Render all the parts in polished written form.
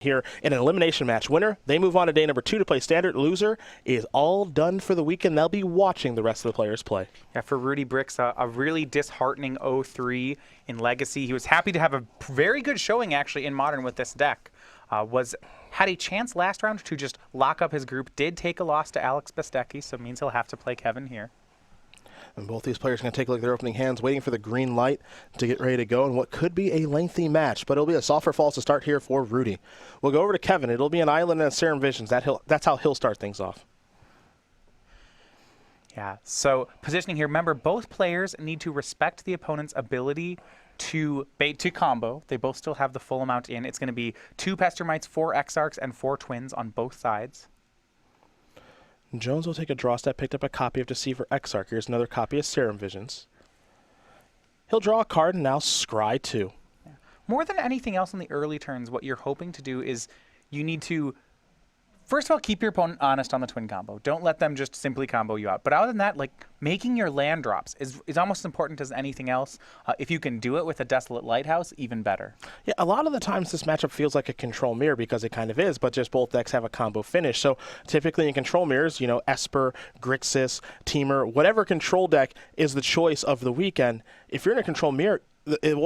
here in an elimination match. Winner, they move on to day number 2 to play standard. Loser is all done for the weekend. They'll be watching the rest of the players play. Yeah, for Rudy Briksza, a really disheartening 0-3 in Legacy. He was happy to have a very good showing, actually, in Modern with this deck. Had a chance last round to just lock up his group. Did take a loss to Alex Bestecki, so it means he'll have to play Kevin here. And both these players are going to take a look at their opening hands, waiting for the green light to get ready to go in what could be a lengthy match, but it'll be a Sulfur Falls to start here for Rudy. We'll go over to Kevin. It'll be an Island and a Serum Visions. That's how he'll start things off. Yeah, so positioning here, remember, both players need to respect the opponent's ability to bait to combo. They both still have the full amount in. It's going to be 2 Pester Mites, 4 Exarchs, and 4 Twins on both sides. Jones will take a draw step, picked up a copy of Deceiver Exarch. Here's another copy of Serum Visions. He'll draw a card and now scry 2. Yeah. More than anything else in the early turns, what you're hoping to do is you need to, first of all, keep your opponent honest on the twin combo. Don't let them just simply combo you out. But other than that, like, making your land drops is almost as important as anything else. If you can do it with a Desolate Lighthouse, even better. Yeah, a lot of the times this matchup feels like a control mirror because it kind of is, but just both decks have a combo finish. So typically in control mirrors, you know, Esper, Grixis, Teamer, whatever control deck is the choice of the weekend. If you're in a control mirror,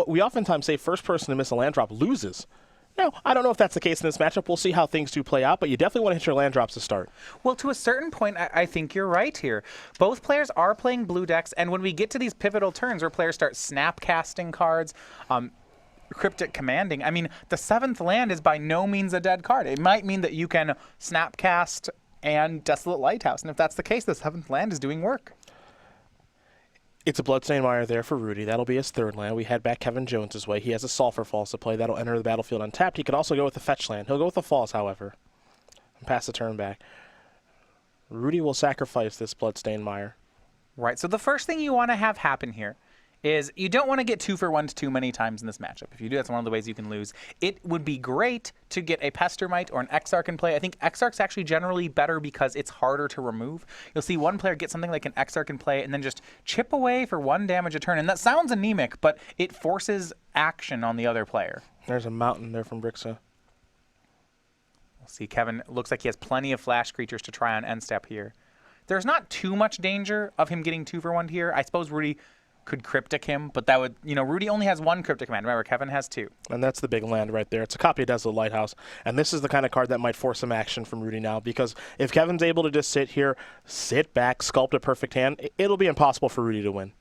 we oftentimes say first person to miss a land drop loses. No, I don't know if that's the case in this matchup. We'll see how things do play out, but you definitely want to hit your land drops to start. Well, to a certain point, I think you're right here. Both players are playing blue decks, and when we get to these pivotal turns where players start snap casting cards, cryptic commanding, I mean, the 7th land is by no means a dead card. It might mean that you can snap cast and Desolate Lighthouse, and if that's the case, the 7th land is doing work. It's a Bloodstained Mire there for Rudy. That'll be his 3rd land. We head back Kevin Jones's way. He has a Sulfur Falls to play. That'll enter the battlefield untapped. He could also go with the fetch land. He'll go with the Falls, however, and pass the turn back. Rudy will sacrifice this Bloodstained Mire. Right, so the first thing you want to have happen here is you don't want to get 2-for-1s too many times in this matchup. If you do, that's one of the ways you can lose. It would be great to get a Pester Mite or an Exarch in play. I think Exarch's actually generally better because it's harder to remove. You'll see one player get something like an Exarch in play and then just chip away for 1 damage a turn. And that sounds anemic, but it forces action on the other player. There's a mountain there from Briksza. We'll see Kevin looks like he has plenty of flash creatures to try on end step here. There's not too much danger of him getting 2-for-1 here. I suppose Rudy could cryptic him, but that would, you know, Rudy only has 1 cryptic command. Remember, Kevin has 2. And that's the big land right there. It's a copy of Desolate Lighthouse. And this is the kind of card that might force some action from Rudy now, because if Kevin's able to just sit here, sit back, sculpt a perfect hand, it'll be impossible for Rudy to win.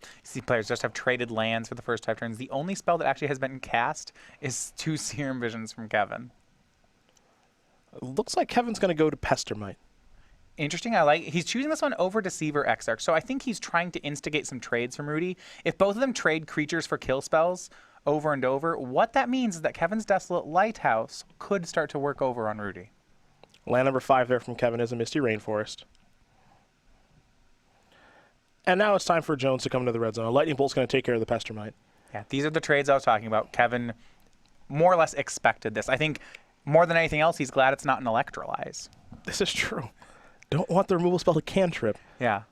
You see players just have traded lands for the first 5 turns. The only spell that actually has been cast is 2 Serum Visions from Kevin. It looks like Kevin's going to go to Pester Mite. Interesting. He's choosing this one over Deceiver Exarch, so I think he's trying to instigate some trades from Rudy. If both of them trade creatures for kill spells over and over, what that means is that Kevin's Desolate Lighthouse could start to work over on Rudy. Land number 5 there from Kevin is a Misty Rainforest. And now it's time for Jones to come to the red zone. A Lightning Bolt's going to take care of the Pester Mite. Yeah, these are the trades I was talking about. Kevin more or less expected this. I think more than anything else, he's glad it's not an Electrolyze. This is true. Don't want the removal spell to cantrip. Yeah.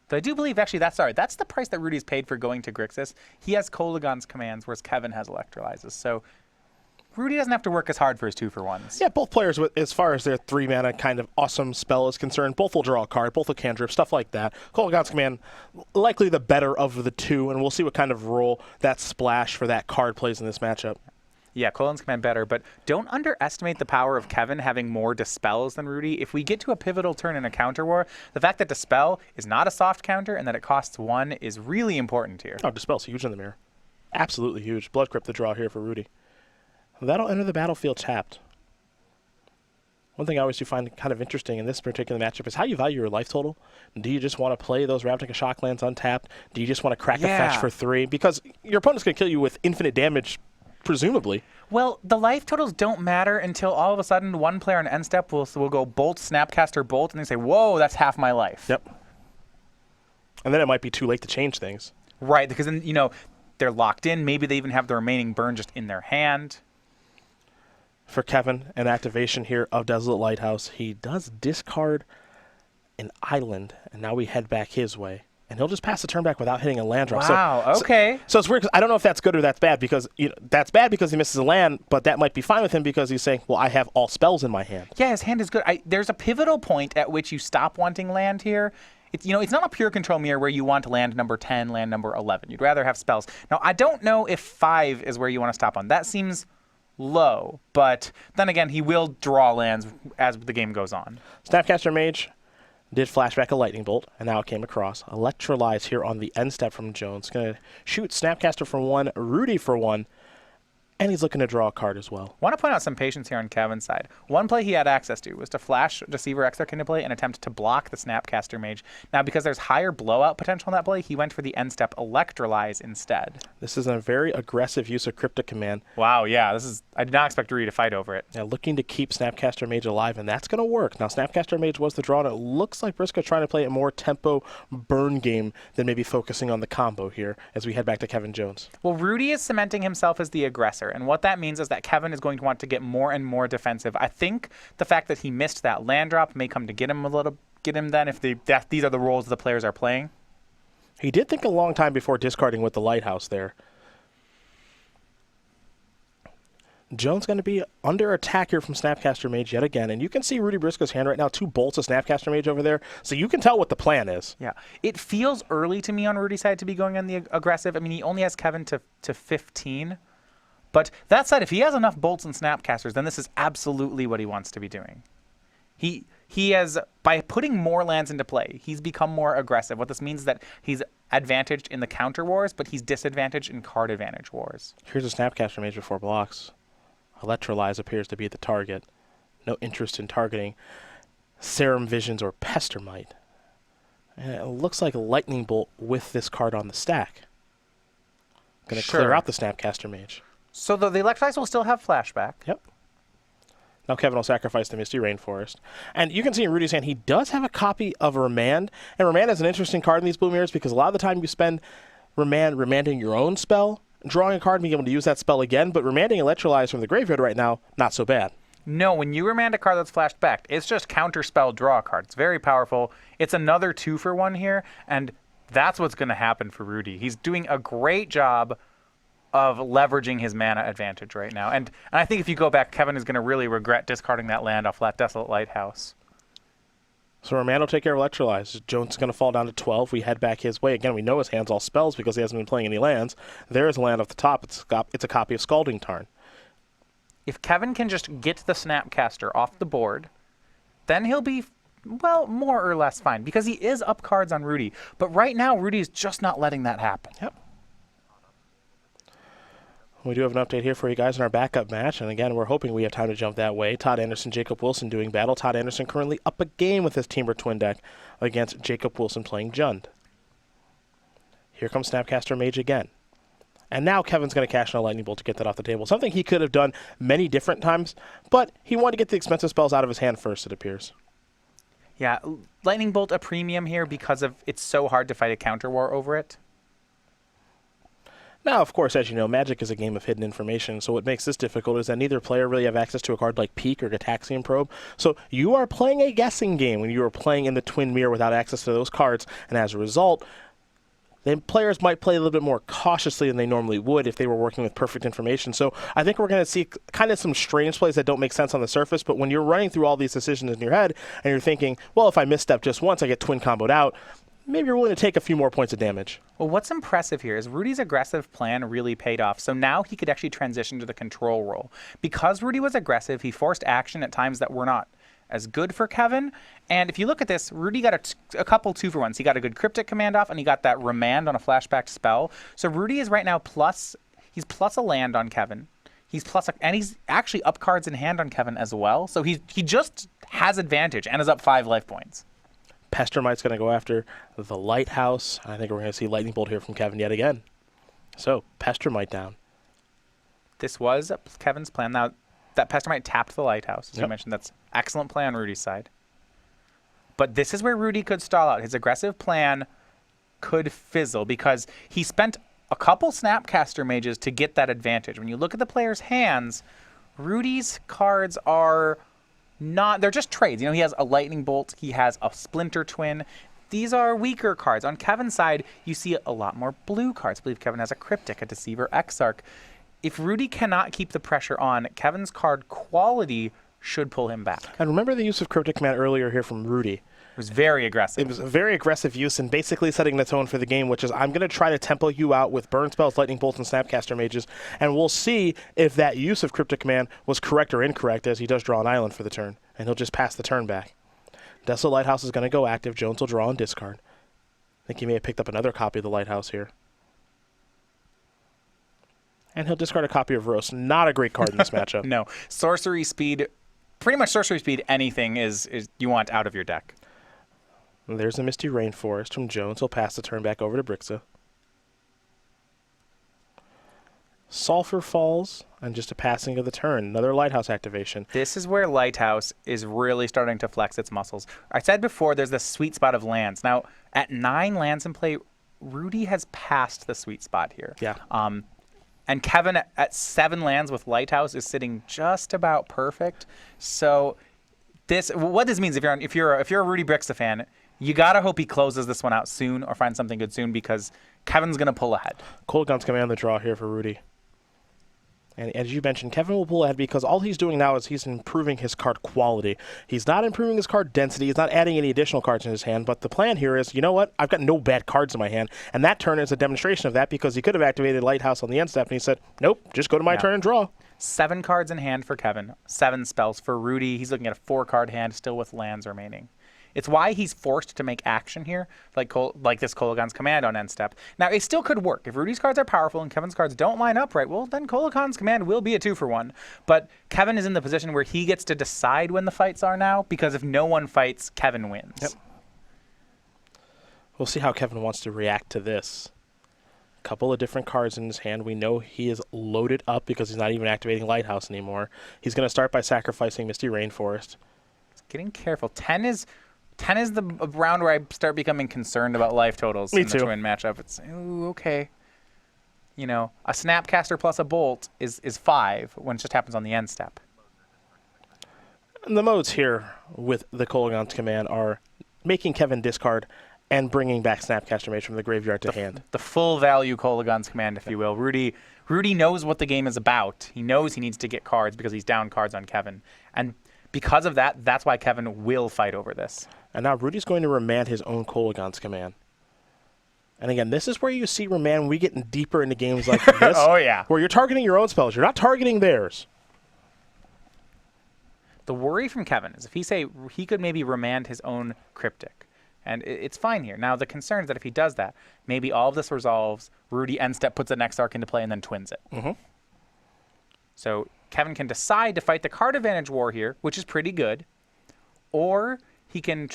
But I do believe, actually, that's the price that Rudy's paid for going to Grixis. He has Kolaghan's commands, whereas Kevin has Electrolyzes. So Rudy doesn't have to work as hard for his 2-for-1s. Yeah, both players, as far as their 3-mana kind of awesome spell is concerned, both will draw a card, both will cantrip, stuff like that. Kolaghan's command, likely the better of the 2, and we'll see what kind of role that splash for that card plays in this matchup. Yeah, Kolaghan's command better, but don't underestimate the power of Kevin having more Dispels than Rudy. If we get to a pivotal turn in a counter war, the fact that Dispel is not a soft counter and that it costs 1 is really important here. Oh, Dispel's huge in the mirror. Absolutely huge. Blood Crypt the draw here for Rudy. That'll enter the battlefield tapped. One thing I always do find kind of interesting in this particular matchup is how you value your life total. Do you just want to play those Ravnica Shocklands untapped? Do you just want to crack a fetch for 3? Because your opponent's going to kill you with infinite damage, presumably. Well, the life totals don't matter until all of a sudden one player on end step will go Bolt, Snapcaster, Bolt, and they say, whoa, that's half my life. Yep. And then it might be too late to change things. Right, because then, you know, they're locked in. Maybe they even have the remaining burn just in their hand. For Kevin, an activation here of Desolate Lighthouse. He does discard an island, and now we head back his way. and he'll just pass the turn back without hitting a land drop. Wow, okay. So it's weird because I don't know if that's good or that's bad because that's bad because he misses a land, but that might be fine with him because he's saying, well, I have all spells in my hand. Yeah, his hand is good. There's a pivotal point at which you stop wanting land here. It's not a pure control mirror where you want land number 10, land number 11. You'd rather have spells. Now, I don't know if 5 is where you want to stop on. That seems low, but then again, he will draw lands as the game goes on. Snapcaster Mage did flashback a Lightning Bolt, and now it came across. Electrolyze here on the end step from Jones. Going to shoot Snapcaster for 1, Rudy for 1, and he's looking to draw a card as well. Want to point out some patience here on Kevin's side. One play he had access to was to flash Deceiver Exarch into play and attempt to block the Snapcaster Mage. Now, because there's higher blowout potential in that play, he went for the end step Electrolyze instead. This is a very aggressive use of Cryptic Command. Wow, yeah, I did not expect Rudy to fight over it. Now, looking to keep Snapcaster Mage alive, and that's going to work. Now, Snapcaster Mage was the draw, and it looks like Briksza trying to play a more tempo burn game than maybe focusing on the combo here as we head back to Kevin Jones. Well, Rudy is cementing himself as the aggressor, and what that means is that Kevin is going to want to get more and more defensive. I think the fact that he missed that land drop may come to get him then if these are the roles the players are playing. He did think a long time before discarding with the Lighthouse there. Jones going to be under attack here from Snapcaster Mage yet again, and you can see Rudy Briksza's hand right now, 2 bolts of Snapcaster Mage over there, so you can tell what the plan is. Yeah, it feels early to me on Rudy's side to be going on the aggressive. I mean, he only has Kevin to 15. But that said, if he has enough bolts and Snapcasters, then this is absolutely what he wants to be doing. He has, by putting more lands into play, he's become more aggressive. What this means is that he's advantaged in the counter wars, but he's disadvantaged in card advantage wars. Here's a Snapcaster Mage with 4 blocks. Electrolyze appears to be the target. No interest in targeting Serum Visions or Pestermite. And it looks like Lightning Bolt with this card on the stack. Going to clear out the Snapcaster Mage. So the Electrolyze will still have flashback. Yep. Now Kevin will sacrifice the Misty Rainforest. And you can see in Rudy's hand, he does have a copy of Remand. And Remand is an interesting card in these blue mirrors because a lot of the time you spend remanding your own spell, drawing a card and being able to use that spell again. But remanding Electrolyze from the graveyard right now, not so bad. No, when you remand a card that's flashed back, it's just counter spell draw a card. It's very powerful. It's another 2-for-1 here, and that's what's going to happen for Rudy. He's doing a great job of leveraging his mana advantage right now. And I think if you go back, Kevin is going to really regret discarding that land off that Desolate Lighthouse. So Remand will take care of Electrolyze. Jones is going to fall down to 12. We head back his way. Again, we know his hand's all spells because he hasn't been playing any lands. There is a land off the top. It's a copy of Scalding Tarn. If Kevin can just get the Snapcaster off the board, then he'll be, well, more or less fine because he is up cards on Rudy. But right now, Rudy is just not letting that happen. Yep. We do have an update here for you guys in our backup match, and again, we're hoping we have time to jump that way. Todd Anderson, Jacob Wilson doing battle. Todd Anderson currently up a game with his Teamer Twin deck against Jacob Wilson playing Jund. Here comes Snapcaster Mage again. And now Kevin's going to cash in a Lightning Bolt to get that off the table. Something he could have done many different times, but he wanted to get the expensive spells out of his hand first, it appears. Yeah, Lightning Bolt a premium here because of it's so hard to fight a counter war over it. Now, of course, as you know, Magic is a game of hidden information, so what makes this difficult is that neither player really have access to a card like Peek or Gataxian Probe. So you are playing a guessing game when you are playing in the Twin Mirror without access to those cards, and as a result, then players might play a little bit more cautiously than they normally would if they were working with perfect information. So I think we're going to see kind of some strange plays that don't make sense on the surface, but when you're running through all these decisions in your head and you're thinking, well, if I misstep just once, I get twin comboed out, maybe you're willing to take a few more points of damage. Well, what's impressive here is Rudy's aggressive plan really paid off. So now he could actually transition to the control role. Because Rudy was aggressive, he forced action at times that were not as good for Kevin. And if you look at this, Rudy got a couple 2-for-1s. He got a good Cryptic Command off, and he got that Remand on a flashback spell. So Rudy is right now he's plus a land on Kevin. And he's actually up cards in hand on Kevin as well. So he just has advantage and is up 5 life points. Pestermite's going to go after the Lighthouse. I think we're going to see Lightning Bolt here from Kevin yet again. So, Pestermite down. This was Kevin's plan. Now, that Pestermite tapped the Lighthouse, as you mentioned. That's excellent play on Rudy's side. But this is where Rudy could stall out. His aggressive plan could fizzle because he spent a couple Snapcaster Mages to get that advantage. When you look at the player's hands, Rudy's cards are... they're just trades. You know, he has a Lightning Bolt, he has a Splinter Twin. these are weaker cards. On Kevin's side, you see a lot more blue cards. I believe Kevin has a Cryptic, a Deceiver, Exarch. If Rudy cannot keep the pressure on, Kevin's card quality should pull him back. And remember the use of Cryptic Command earlier here from Rudy. It was very aggressive. It was a very aggressive use and basically setting the tone for the game, which is I'm going to try to tempo you out with Burn Spells, Lightning Bolts, and Snapcaster Mages, and we'll see if that use of Cryptic Command was correct or incorrect as he does draw an island for the turn, and he'll just pass the turn back. Desolate Lighthouse is going to go active. Jones will draw and discard. I think he may have picked up another copy of the Lighthouse here. And he'll discard a copy of Roast. Not a great card in this matchup. No. Sorcery speed, pretty much sorcery speed, anything is you want out of your deck. And there's a Misty Rainforest from Jones. He'll pass the turn back over to Briksza. Sulfur Falls, and just a passing of the turn. Another Lighthouse activation. This is where Lighthouse is really starting to flex its muscles. I said before there's this sweet spot of lands. Now, at 9 lands in play, Rudy has passed the sweet spot here. Yeah. And Kevin at 7 lands with Lighthouse is sitting just about perfect. So what this means, if you're a Rudy Briksza fan, you gotta hope he closes this one out soon or finds something good soon because Kevin's gonna pull ahead. Kolaghan's Command the draw here for Rudy. And as you mentioned, Kevin will pull ahead because all he's doing now is he's improving his card quality. He's not improving his card density. He's not adding any additional cards in his hand. But the plan here is, you know what? I've got no bad cards in my hand. And that turn is a demonstration of that because he could have activated Lighthouse on the end step. And he said, nope, just go to my turn and draw. 7 cards in hand for Kevin. 7 spells for Rudy. He's looking at a 4-card hand still with lands remaining. It's why he's forced to make action here, like this Kolaghan's Command on end step. Now, it still could work. If Rudy's cards are powerful and Kevin's cards don't line up right, well, then Kolaghan's Command will be a 2-for-1. But Kevin is in the position where he gets to decide when the fights are now, because if no one fights, Kevin wins. Yep. We'll see how Kevin wants to react to this. A couple of different cards in his hand. We know he is loaded up because he's not even activating Lighthouse anymore. He's going to start by sacrificing Misty Rainforest. Getting careful. 10 is the round where I start becoming concerned about life totals in the twin matchup. It's, ooh, okay. You know, a Snapcaster plus a Bolt is 5 when it just happens on the end step. And the modes here with the Kolaghan's Command are making Kevin discard and bringing back Snapcaster Mage from the graveyard to hand. The full value Kolaghan's Command, if you will. Rudy knows what the game is about. He knows he needs to get cards because he's down cards on Kevin. And because of that, that's why Kevin will fight over this. And now Rudy's going to remand his own Kolaghan's Command. And again, this is where you see remand when we get deeper into games like this. Oh, yeah. Where you're targeting your own spells. You're not targeting theirs. The worry from Kevin is if he could maybe remand his own Cryptic. And it's fine here. Now, the concern is that if he does that, maybe all of this resolves, Rudy end step puts an Exarch into play and then twins it. Mm-hmm. So Kevin can decide to fight the card advantage war here, which is pretty good, or he can,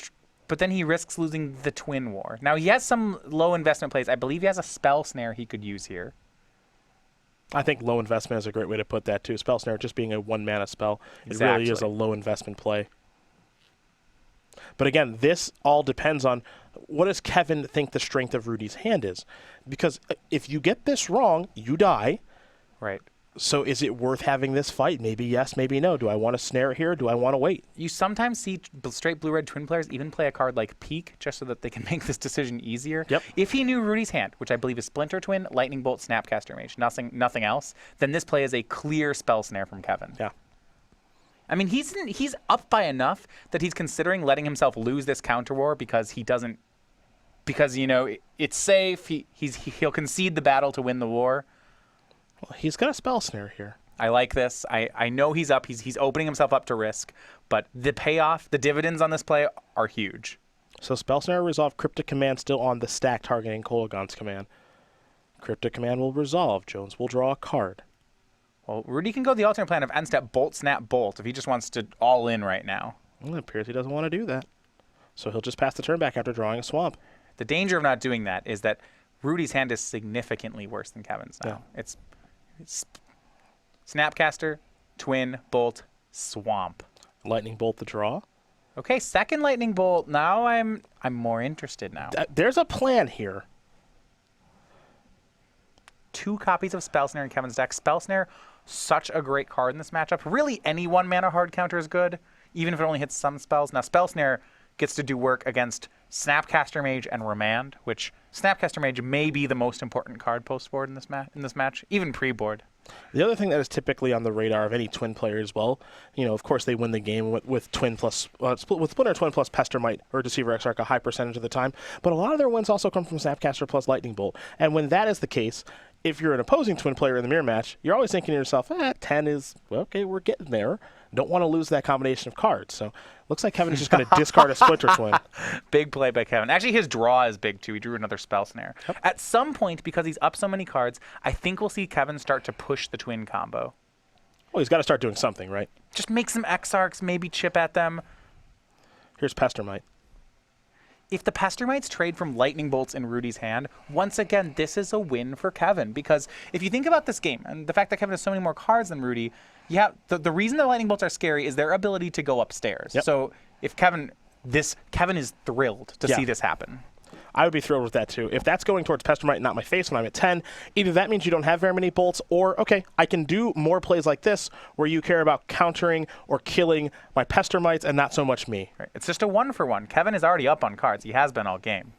but then he risks losing the twin war. Now, he has some low investment plays. I believe he has a Spell Snare he could use here. I think low investment is a great way to put that, too. Spell Snare just being a 1-mana spell. Exactly. It really is a low investment play. But again, this all depends on what does Kevin think the strength of Rudy's hand is. Because if you get this wrong, you die. Right. So is it worth having this fight? Maybe yes, maybe no. Do I want to snare here? Do I want to wait? You sometimes see straight blue-red twin players even play a card like Peak just so that they can make this decision easier. Yep. If he knew Rudy's hand, which I believe is Splinter Twin, Lightning Bolt, Snapcaster Mage, nothing else, then this play is a clear spell snare from Kevin. Yeah. I mean, he's up by enough that he's considering letting himself lose this counter war because he doesn't, because, you know, it's safe. He'll concede the battle to win the war. Well, he's got a spell snare here. I like this. I know he's up. He's opening himself up to risk, but the payoff, the dividends on this play are huge. So spell snare resolve, Cryptic Command still on the stack targeting Kolaghan's Command. Cryptic Command will resolve. Jones will draw a card. Well, Rudy can go the alternate plan of end step Bolt, Snap, Bolt if he just wants to all in right now. Well, it appears he doesn't want to do that. So he'll just pass the turn back after drawing a swamp. The danger of not doing that is that Rudy's hand is significantly worse than Kevin's now. Yeah. It's Snapcaster, Twin, Bolt, Swamp. Lightning Bolt the draw. Okay, second Lightning Bolt. Now I'm more interested now. There's a plan here. 2 copies of Spell Snare in Kevin's deck. Spell Snare, such a great card in this matchup. Really, any 1-mana hard counter is good, even if it only hits some spells. Now, Spell Snare gets to do work against Snapcaster Mage and Remand, which Snapcaster Mage may be the most important card post-board in this match, even pre-board. The other thing that is typically on the radar of any Twin player as well, of course they win the game with Twin plus with Splinter Twin plus Pestermite or Deceiver Exarch a high percentage of the time, but a lot of their wins also come from Snapcaster plus Lightning Bolt. And when that is the case, if you're an opposing Twin player in the mirror match, you're always thinking to yourself, 10 is, well, okay, we're getting there. Don't want to lose that combination of cards. So looks like Kevin is just going to discard a Splinter Twin. Big play by Kevin. Actually, his draw is big, too. He drew another Spell Snare. Yep. At some point, because he's up so many cards, I think we'll see Kevin start to push the Twin combo. Well, he's got to start doing something, right? Just make some Exarchs, maybe chip at them. Here's Pestermite. If the Pestermites trade from Lightning Bolts in Rudy's hand, once again, this is a win for Kevin. Because if you think about this game, and the fact that Kevin has so many more cards than Rudy, the reason the Lightning Bolts are scary is their ability to go upstairs. Yep. So if Kevin is thrilled to see this happen. I would be thrilled with that, too. If that's going towards Pestermite, not my face when I'm at 10, either that means you don't have very many bolts, or, okay, I can do more plays like this where you care about countering or killing my Pestermites and not so much me. Right. It's just a 1-for-1. Kevin is already up on cards. He has been all game.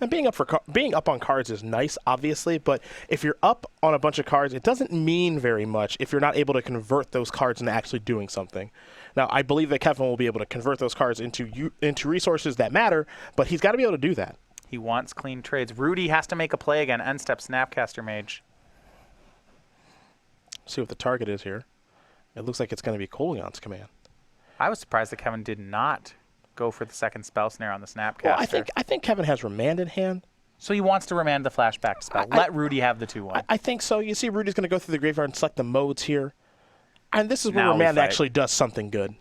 And being up on cards is nice, obviously, but if you're up on a bunch of cards, it doesn't mean very much if you're not able to convert those cards into actually doing something. Now, I believe that Kevin will be able to convert those cards into resources that matter, but he's got to be able to do that. He wants clean trades. Rudy has to make a play again. End step Snapcaster Mage. See what the target is here. It looks like it's going to be Kolaghan's command. I was surprised that Kevin did not go for the second Spell Snare on the Snapcaster. Well, I think Kevin has Remand in hand. So he wants to remand the flashback spell. Let Rudy have the 2-1. I think so. You see Rudy's going to go through the graveyard and select the modes here. And this is where Remand actually does something good.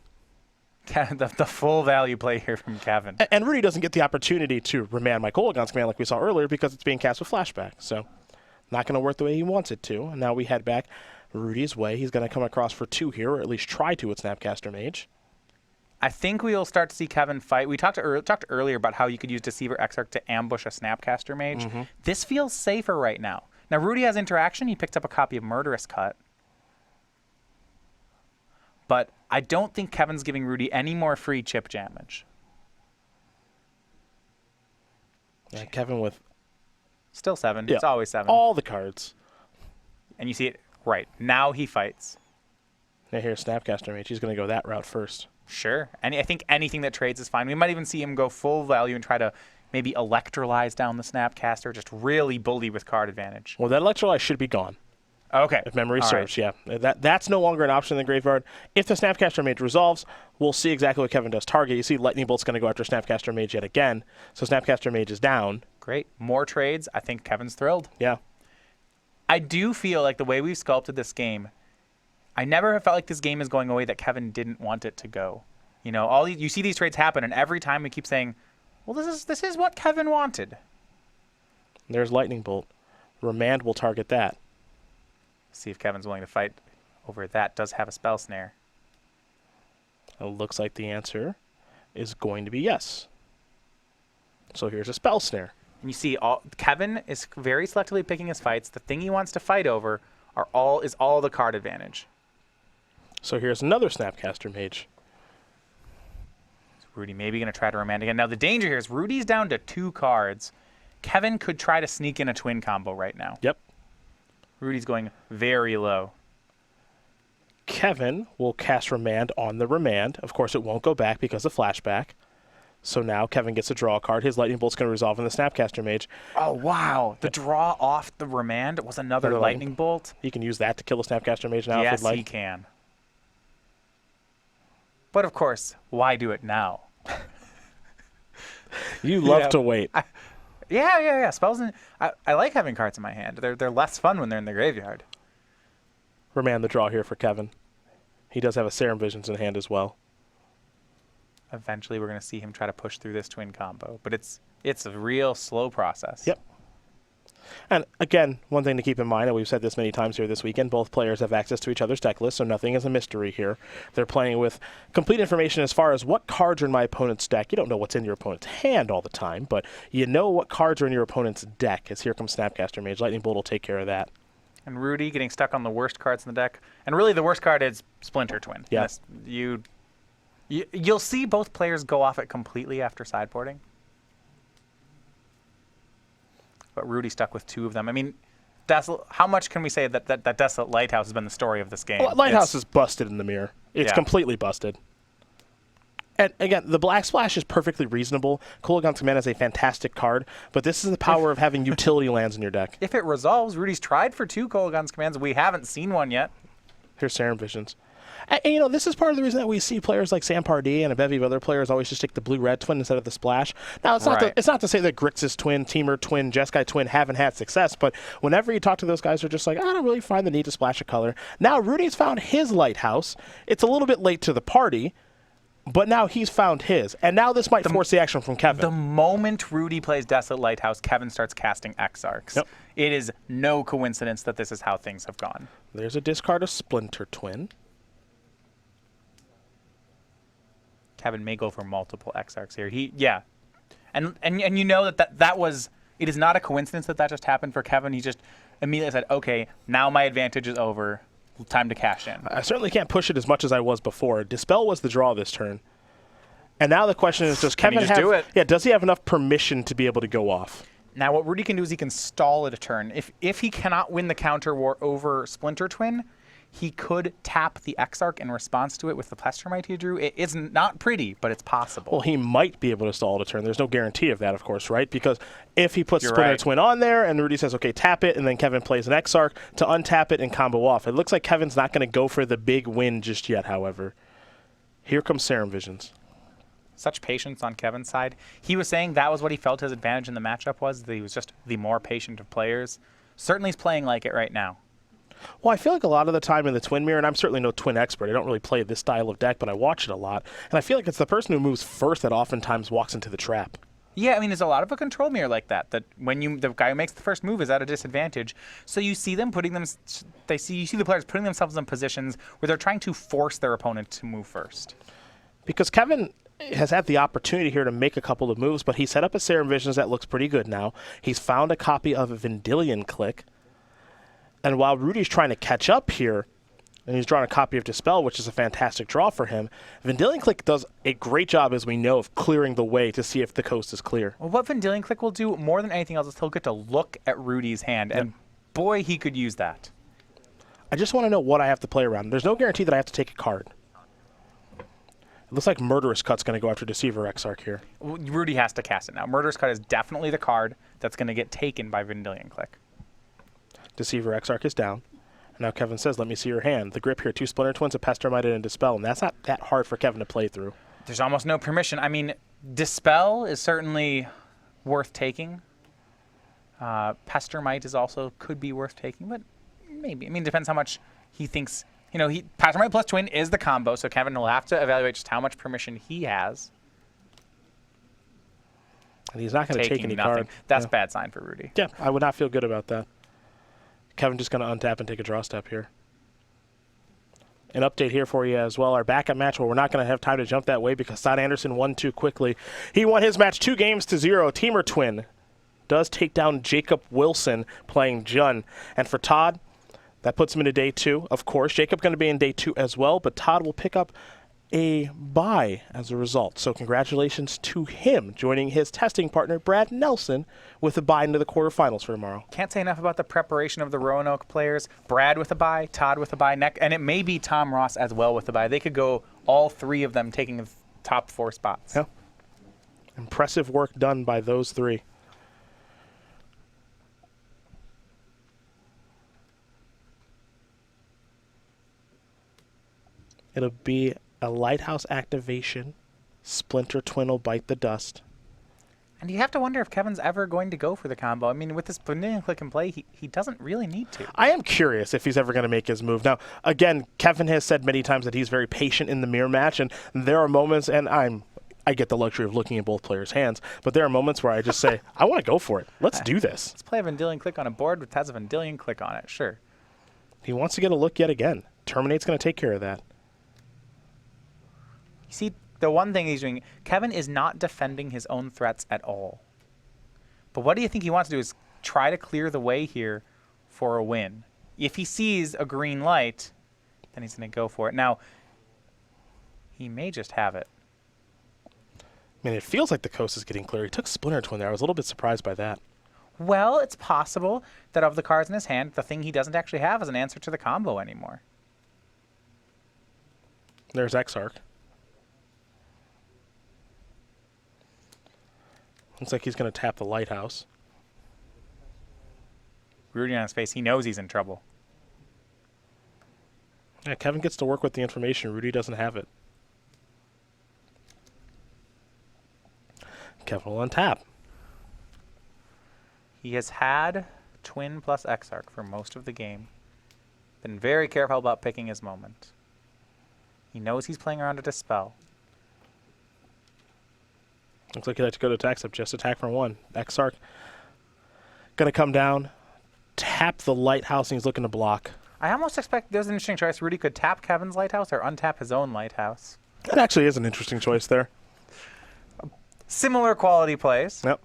The full value play here from Kevin. And Rudy doesn't get the opportunity to remand my Kolaghan's command like we saw earlier because it's being cast with flashback. So not going to work the way he wants it to. And now we head back Rudy's way. He's going to come across for 2 here, or at least try to with Snapcaster Mage. I think we will start to see Kevin fight. We talked earlier about how you could use Deceiver Exarch to ambush a Snapcaster Mage. Mm-hmm. This feels safer right now. Now, Rudy has interaction. He picked up a copy of Murderous Cut. But I don't think Kevin's giving Rudy any more free chip damage. Yeah, Kevin with... Still 7. Yeah. It's always 7. All the cards. And you see it right. Now he fights. Now here's Snapcaster Mage. He's going to go that route first. Sure. And I think anything that trades is fine. We might even see him go full value and try to maybe electrolyze down the Snapcaster, just really bully with card advantage. Well, that electrolyze should be gone. Okay. If memory serves, yeah. That's no longer an option in the graveyard. If the Snapcaster Mage resolves, we'll see exactly what Kevin does target. You see Lightning Bolt's going to go after Snapcaster Mage yet again. So Snapcaster Mage is down. Great. More trades. I think Kevin's thrilled. Yeah. I do feel like the way we've sculpted this game, I never have felt like this game is going away that Kevin didn't want it to go. You see these trades happen, and every time we keep saying, well, this is what Kevin wanted. There's Lightning Bolt. Remand will target that. See if Kevin's willing to fight over that. Does have a Spell Snare. It looks like the answer is going to be yes. So here's a Spell Snare. And you see, Kevin is very selectively picking his fights. The thing he wants to fight over is all the card advantage. So here's another Snapcaster Mage. So Rudy maybe going to try to remand again. Now the danger here is Rudy's down to 2 cards. Kevin could try to sneak in a twin combo right now. Yep. Rudy's going very low. Kevin will cast Remand on the Remand. Of course, it won't go back because of flashback. So now Kevin gets to draw a card. His Lightning Bolt's going to resolve in the Snapcaster Mage. Oh, wow. The draw off the Remand was another Lightning Bolt. He can use that to kill the Snapcaster Mage now if he'd like. Yes, he can. But, of course, why do it now? You love to wait. Yeah. Spells. I like having cards in my hand. They're less fun when they're in the graveyard. Remand the draw here for Kevin. He does have a Serum Visions in hand as well. Eventually, we're going to see him try to push through this twin combo, but it's a real slow process. Yep. And again, one thing to keep in mind, and we've said this many times here this weekend, both players have access to each other's deck lists, so nothing is a mystery here. They're playing with complete information as far as what cards are in my opponent's deck. You don't know what's in your opponent's hand all the time, but you know what cards are in your opponent's deck, as here comes Snapcaster Mage. Lightning Bolt will take care of that. And Rudy getting stuck on the worst cards in the deck. And really the worst card is Splinter Twin. Yeah. You You'll see both players go off it completely after sideboarding. But Rudy stuck with 2 of them. I mean, how much can we say that Desolate Lighthouse has been the story of this game? Well, Lighthouse is busted in the mirror. It's completely busted. And again, the Black Splash is perfectly reasonable. Kolaghan's Command is a fantastic card, but this is the power of having utility lands in your deck. If it resolves, Rudy's tried for 2 Kolaghan's Commands. We haven't seen one yet. Here's Serum Visions. And, this is part of the reason that we see players like Sam Pardee and a bevy of other players always just take the blue-red twin instead of the splash. Now, it's not to say that Grixis twin, Teamer twin, Jeskai twin haven't had success, but whenever you talk to those guys, they're just like, I don't really find the need to splash a color. Now, Rudy's found his Lighthouse. It's a little bit late to the party, but now he's found his. And now this might force the action from Kevin. The moment Rudy plays Desolate Lighthouse, Kevin starts casting Exarchs. Yep. It is no coincidence that this is how things have gone. There's a discard of Splinter Twin. Kevin may go for multiple Exarchs here. And you know that was, it is not a coincidence that just happened for Kevin. He just immediately said, okay, now my advantage is over. Time to cash in. I certainly can't push it as much as I was before. Dispel was the draw this turn. And now the question is, does Kevin does he have enough permission to be able to go off? Now what Rudy can do is he can stall it a turn. If he cannot win the counter war over Splinter Twin, he could tap the Exarch in response to it with the Pestermite he drew. It is not pretty, but it's possible. Well, he might be able to stall it a turn. There's no guarantee of that, of course, right? Because if he puts Splinter Twin on there and Rudy says, okay, tap it, and then Kevin plays an Exarch to untap it and combo off. It looks like Kevin's not going to go for the big win just yet, however. Here comes Serum Visions. Such patience on Kevin's side. He was saying that was what he felt his advantage in the matchup was, that he was just the more patient of players. Certainly he's playing like it right now. Well, I feel like a lot of the time in the Twin Mirror, and I'm certainly no Twin expert, I don't really play this style of deck, but I watch it a lot, and I feel like it's the person who moves first that oftentimes walks into the trap. Yeah, I mean, there's a lot of a control mirror like that when the guy who makes the first move is at a disadvantage. So you see them you see the players putting themselves in positions where they're trying to force their opponent to move first. Because Kevin has had the opportunity here to make a couple of moves, but he set up a Serum Visions that looks pretty good now. He's found a copy of a Vendilion Click. And while Rudy's trying to catch up here, and he's drawn a copy of Dispel, which is a fantastic draw for him, Vendilion Click does a great job, as we know, of clearing the way to see if the coast is clear. Well, what Vendilion Click will do more than anything else is he'll get to look at Rudy's hand, and boy, he could use that. I just want to know what I have to play around. There's no guarantee that I have to take a card. It looks like Murderous Cut's going to go after Deceiver Exarch here. Well, Rudy has to cast it now. Murderous Cut is definitely the card that's going to get taken by Vendilion Click. Deceiver Exarch is down. And now Kevin says, let me see your hand. The grip here, 2 Splinter Twins, a Pestermite, and a Dispel. And that's not that hard for Kevin to play through. There's almost no permission. I mean, Dispel is certainly worth taking. Pestermite is also could be worth taking, but maybe. I mean, it depends how much he thinks. Pestermite plus Twin is the combo, so Kevin will have to evaluate just how much permission he has. And he's not going to take any card. That's a bad sign for Rudy. Yeah, I would not feel good about that. Kevin just going to untap and take a draw step here. An update here for you as well. Our backup match, well, we're not going to have time to jump that way because Todd Anderson won too quickly. He won his match 2-0. Teamer Twin does take down Jacob Wilson playing Jun. And for Todd, that puts him into day 2. Of course, Jacob going to be in day 2 as well, but Todd will pick up a bye as a result. So congratulations to him, joining his testing partner, Brad Nelson, with a bye into the quarterfinals for tomorrow. Can't say enough about the preparation of the Roanoke players. Brad with a bye, Todd with a bye, and it may be Tom Ross as well with a bye. They could go, all 3 of them taking the top 4 spots. Yeah. Impressive work done by those 3. It'll be a Lighthouse activation. Splinter Twin will bite the dust. And you have to wonder if Kevin's ever going to go for the combo. I mean, with this Vendilion Click in play, he doesn't really need to. I am curious if he's ever going to make his move. Now, again, Kevin has said many times that he's very patient in the mirror match, and there are moments, and I get the luxury of looking at both players' hands, but there are moments where I just say, I want to go for it. Let's do this. Let's play a Vendilion Click on a board that has a Vendilion Click on it, sure. He wants to get a look yet again. Terminate's going to take care of that. You see, the one thing he's doing, Kevin is not defending his own threats at all. But what do you think he wants to do is try to clear the way here for a win. If he sees a green light, then he's going to go for it. Now, He may just have it. I mean, it feels like the coast is getting clear. He took Splinter Twin there. I was a little bit surprised by that. Well, it's possible that of the cards in his hand, the thing he doesn't actually have is an answer to the combo anymore. There's Exarch. Looks like he's going to tap the Lighthouse. Rudy on his face, he knows he's in trouble. Yeah, Kevin gets to work with the information. Rudy doesn't have it. Kevin will untap. He has had Twin plus Exarch for most of the game. Been very careful about picking his moment. He knows he's playing around a Dispel. Looks like he likes to go to attack step. Just attack for 1. Exarch going to come down, tap the Lighthouse, and he's looking to block. I almost expect there's an interesting choice. Rudy could tap Kevin's Lighthouse or untap his own Lighthouse. That actually is an interesting choice there. Similar quality plays. Yep.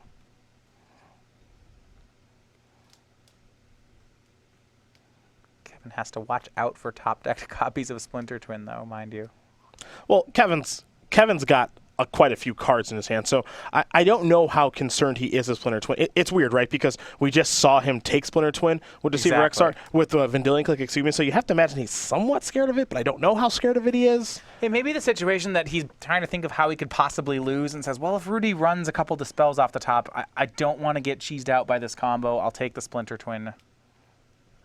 Kevin has to watch out for top deck copies of Splinter Twin, though, mind you. Well, Kevin's got quite a few cards in his hand, so I don't know how concerned he is with Splinter Twin. It's weird, right? Because we just saw him take Splinter Twin with Deceiver Exactly. Exarch, with Vendilion Click, excuse me, so you have to imagine he's somewhat scared of it, but I don't know how scared of it he is. It may be the situation that he's trying to think of how he could possibly lose and says, well, if Rudy runs a couple Dispels off the top, I don't want to get cheesed out by this combo. I'll take the Splinter Twin.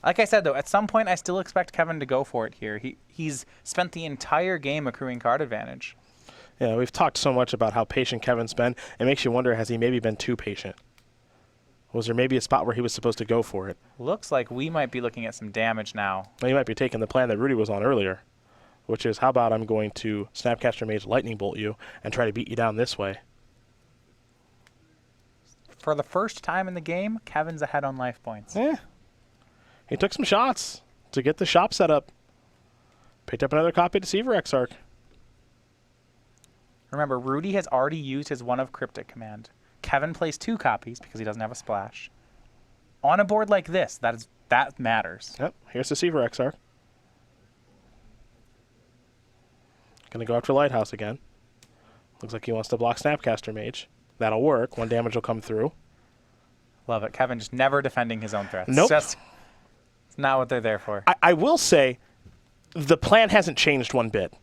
Like I said, though, at some point, I still expect Kevin to go for it here. He's spent the entire game accruing card advantage. Yeah, we've talked so much about how patient Kevin's been. It makes you wonder, has he maybe been too patient? Was there maybe a spot where he was supposed to go for it? Looks like we might be looking at some damage now. Well, he might be taking the plan that Rudy was on earlier, which is, how about I'm going to Snapcaster Mage Lightning Bolt you and try to beat you down this way. For the first time in the game, Kevin's ahead on life points. He took some shots to get the shop set up. Picked up another copy of Deceiver Exarch. Remember, Rudy has already used his One of Cryptic command. Kevin plays 2 copies because he doesn't have a splash. On a board like this, that matters. Yep, here's Deceiver Exarch. Gonna go after Lighthouse again. Looks like he wants to block Snapcaster Mage. That'll work. 1 damage will come through. Love it. Kevin just never defending his own threats. Nope. It's not what they're there for. I will say, the plan hasn't changed one bit.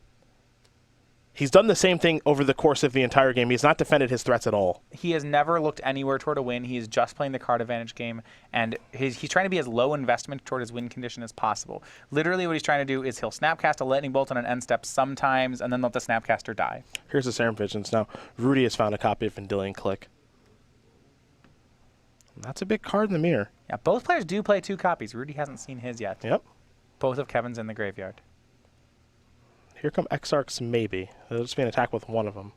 He's done the same thing over the course of the entire game. He's not defended his threats at all. He has never looked anywhere toward a win. He is just playing the card advantage game, and he's trying to be as low investment toward his win condition as possible. Literally what he's trying to do is he'll Snapcast a Lightning Bolt on an end step sometimes, and then let the Snapcaster die. Here's the Serum Visions. Now, Rudy has found a copy of Vendilion Click. That's a big card in the mirror. Yeah, both players do play 2 copies. Rudy hasn't seen his yet. Yep. Both of Kevin's in the graveyard. Here come Exarchs, maybe. It'll just be an attack with one of them.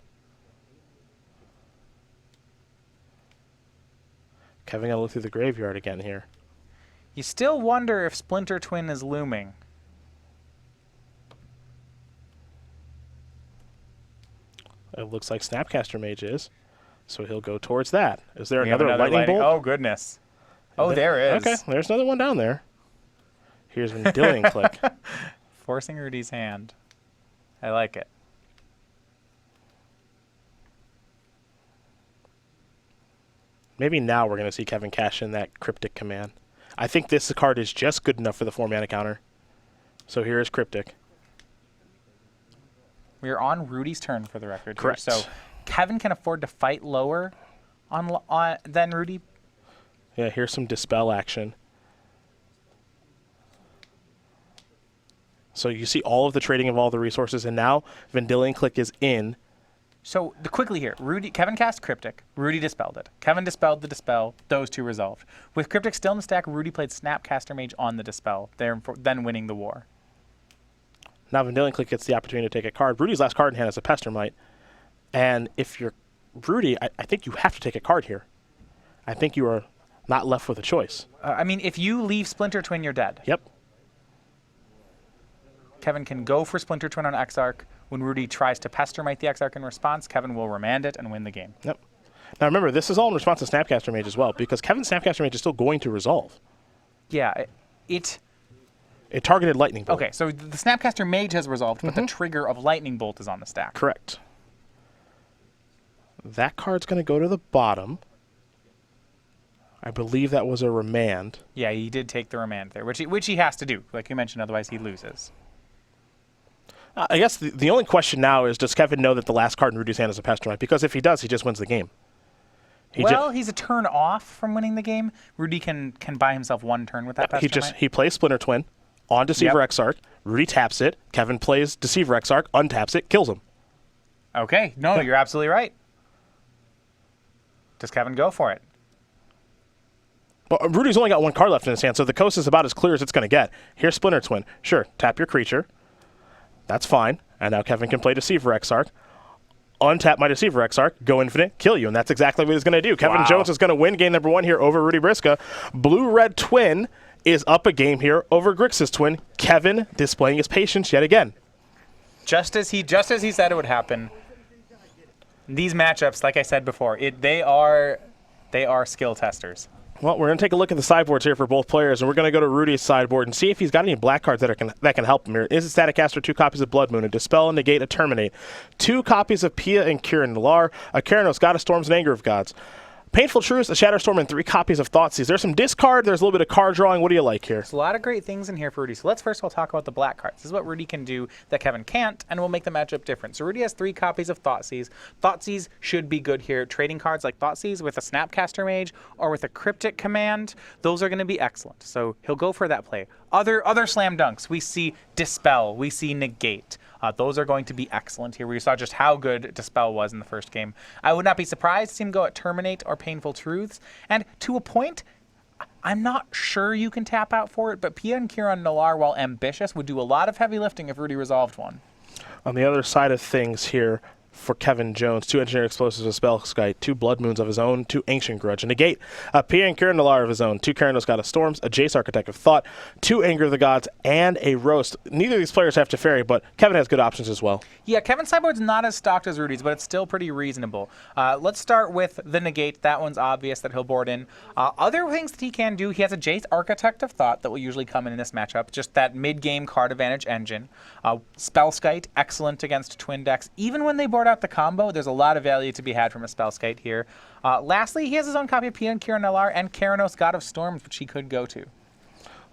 Kevin gonna look through the graveyard again here. You still wonder if Splinter Twin is looming. It looks like Snapcaster Mage is, so he'll go towards that. Is there We have another lightning bolt? Oh, goodness. Oh, there is. Okay, there's another one down there. Here's Vendilion Click. Forcing Rudy's hand. I like it. Maybe now we're going to see Kevin cash in that Cryptic command. I think this card is just good enough for the 4-mana counter. So here is Cryptic. We are on Rudy's turn for the record. Correct. Here. So Kevin can afford to fight lower than Rudy. Yeah, here's some Dispel action. So you see all of the trading of all the resources, and now Vendilion Click is in. So quickly here, Kevin cast Cryptic. Rudy dispelled it. Kevin dispelled the Dispel. Those 2 resolved. With Cryptic still in the stack, Rudy played Snapcaster Mage on the Dispel, then winning the war. Now Vendilion Click gets the opportunity to take a card. Rudy's last card in hand is a Pestermite. And if you're Rudy, I think you have to take a card here. I think you are not left with a choice. I mean, if you leave Splinter Twin, you're dead. Yep. Kevin can go for Splinter Twin on Exarch. When Rudy tries to Pestermite the Exarch in response, Kevin will remand it and win the game. Yep. Now remember, this is all in response to Snapcaster Mage as well, because Kevin's Snapcaster Mage is still going to resolve. Yeah, it It targeted Lightning Bolt. Okay, so the Snapcaster Mage has resolved, but the trigger of Lightning Bolt is on the stack. Correct. That card's going to go to the bottom. I believe that was a remand. Yeah, he did take the remand there, which he has to do, like you mentioned, otherwise he loses. I guess the only question now is, does Kevin know that the last card in Rudy's hand is a Pestermite? Because if he does, he just wins the game. He's a turn off from winning the game. Rudy can buy himself one turn with that Pestermite. He plays Splinter Twin on Deceiver Exarch. Rudy taps it. Kevin plays Deceiver Exarch, untaps it, kills him. Okay, no, you're absolutely right. Does Kevin go for it? Well, Rudy's only got one card left in his hand, so the coast is about as clear as it's going to get. Here's Splinter Twin. Sure, tap your creature. That's fine. And now Kevin can play Deceiver Exarch. Untap my Deceiver Exarch, go infinite, kill you. And that's exactly what he's going to do. Kevin Jones is going to win game number 1 here over Rudy Briksza. Blue-Red Twin is up a game here over Grix's Twin. Kevin displaying his patience yet again. Just as he said it would happen. These matchups, like I said before, they are skill testers. Well, we're going to take a look at the sideboards here for both players, and we're going to go to Rudy's sideboard and see if he's got any black cards that can help him here. Is it Static Caster, 2 copies of Blood Moon, a Dispel, a Negate, a Terminate, 2 copies of Pia and Kieran Nalar, a Keranos, God of Storms, and Anger of Gods. Painful Truce, a Shatter Storm, and 3 copies of Thoughtseize. There's some discard. There's a little bit of card drawing. What do you like here? There's a lot of great things in here for Rudy. So let's first of all talk about the black cards. This is what Rudy can do that Kevin can't, and will make the matchup different. So Rudy has 3 copies of Thoughtseize. Thoughtseize should be good here. Trading cards like Thoughtseize with a Snapcaster Mage or with a Cryptic Command, those are going to be excellent. So he'll go for that play. Other slam dunks, we see Dispel, we see Negate. Those are going to be excellent here. We saw just how good Dispel was in the first game. I would not be surprised to see him go at Terminate or Painful Truths. And to a point, I'm not sure you can tap out for it, but Pia and Kieran Nalar, while ambitious, would do a lot of heavy lifting if Rudy resolved one. On the other side of things here, for Kevin Jones, 2 Engineered Explosives of Spellskite, 2 Blood Moons of his own, 2 Ancient Grudge, a Negate, a Pia and Kieran Nalar of his own, 2 Keranos God of Storms, a Jace Architect of Thought, 2 Anger of the Gods, and a Roast. Neither of these players have Teferi, but Kevin has good options as well. Yeah, Kevin's sideboard's not as stocked as Rudy's, but it's still pretty reasonable. Let's start with the Negate. That one's obvious that he'll board in. Other things that he can do, he has a Jace Architect of Thought that will usually come in this matchup, just that mid-game card advantage engine. Spellskite, excellent against twin decks. Even when they board out the combo, there's a lot of value to be had from a Spellskite here. Lastly, he has his own copy of Pia and Kieran Nalar and Keranos God of Storms, which he could go to.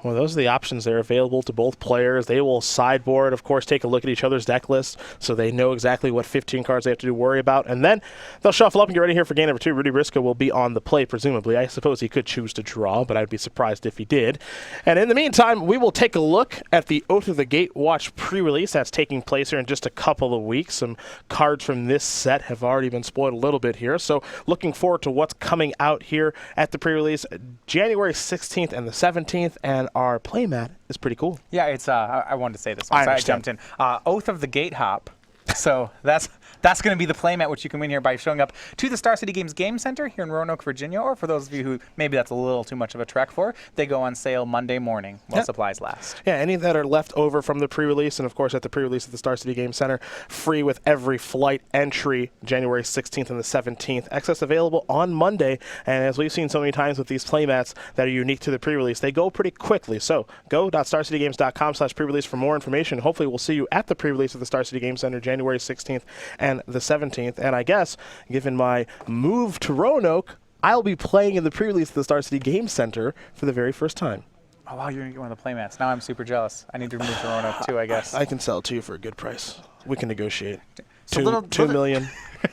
Well, those are the options that are available to both players. They will sideboard, of course, take a look at each other's deck lists so they know exactly what 15 cards they have to worry about. And then they'll shuffle up and get ready here for game number 2. Rudy Briksza will be on the play, presumably. I suppose he could choose to draw, but I'd be surprised if he did. And in the meantime, we will take a look at the Oath of the Gatewatch pre-release that's taking place here in just a couple of weeks. Some cards from this set have already been spoiled a little bit here. So looking forward to what's coming out here at the pre-release January 16th and the 17th. And our playmat is pretty cool. Yeah, it's I wanted to say this one, so I jumped in. Oath of the Gatehop. So that's going to be the playmat, which you can win here by showing up to the Star City Games Game Center here in Roanoke, Virginia, or for those of you who maybe that's a little too much of a trek for, they go on sale Monday morning while supplies last. Yeah, any that are left over from the pre-release, and of course at the pre-release at the Star City Games Center, free with every flight entry January 16th and the 17th. Access available on Monday, and as we've seen so many times with these playmats that are unique to the pre-release, they go pretty quickly. So go.starcitygames.com/pre-release for more information. Hopefully we'll see you at the pre-release at the Star City Games Center January 16th and the 17th. And I guess, given my move to Roanoke, I'll be playing in the pre-release at the Star City Games Center for the very first time. Oh, wow, you're going to get one of the playmats. Now I'm super jealous. I need to move to Roanoke too, I guess. I can sell it to you for a good price. We can negotiate. So $2 million,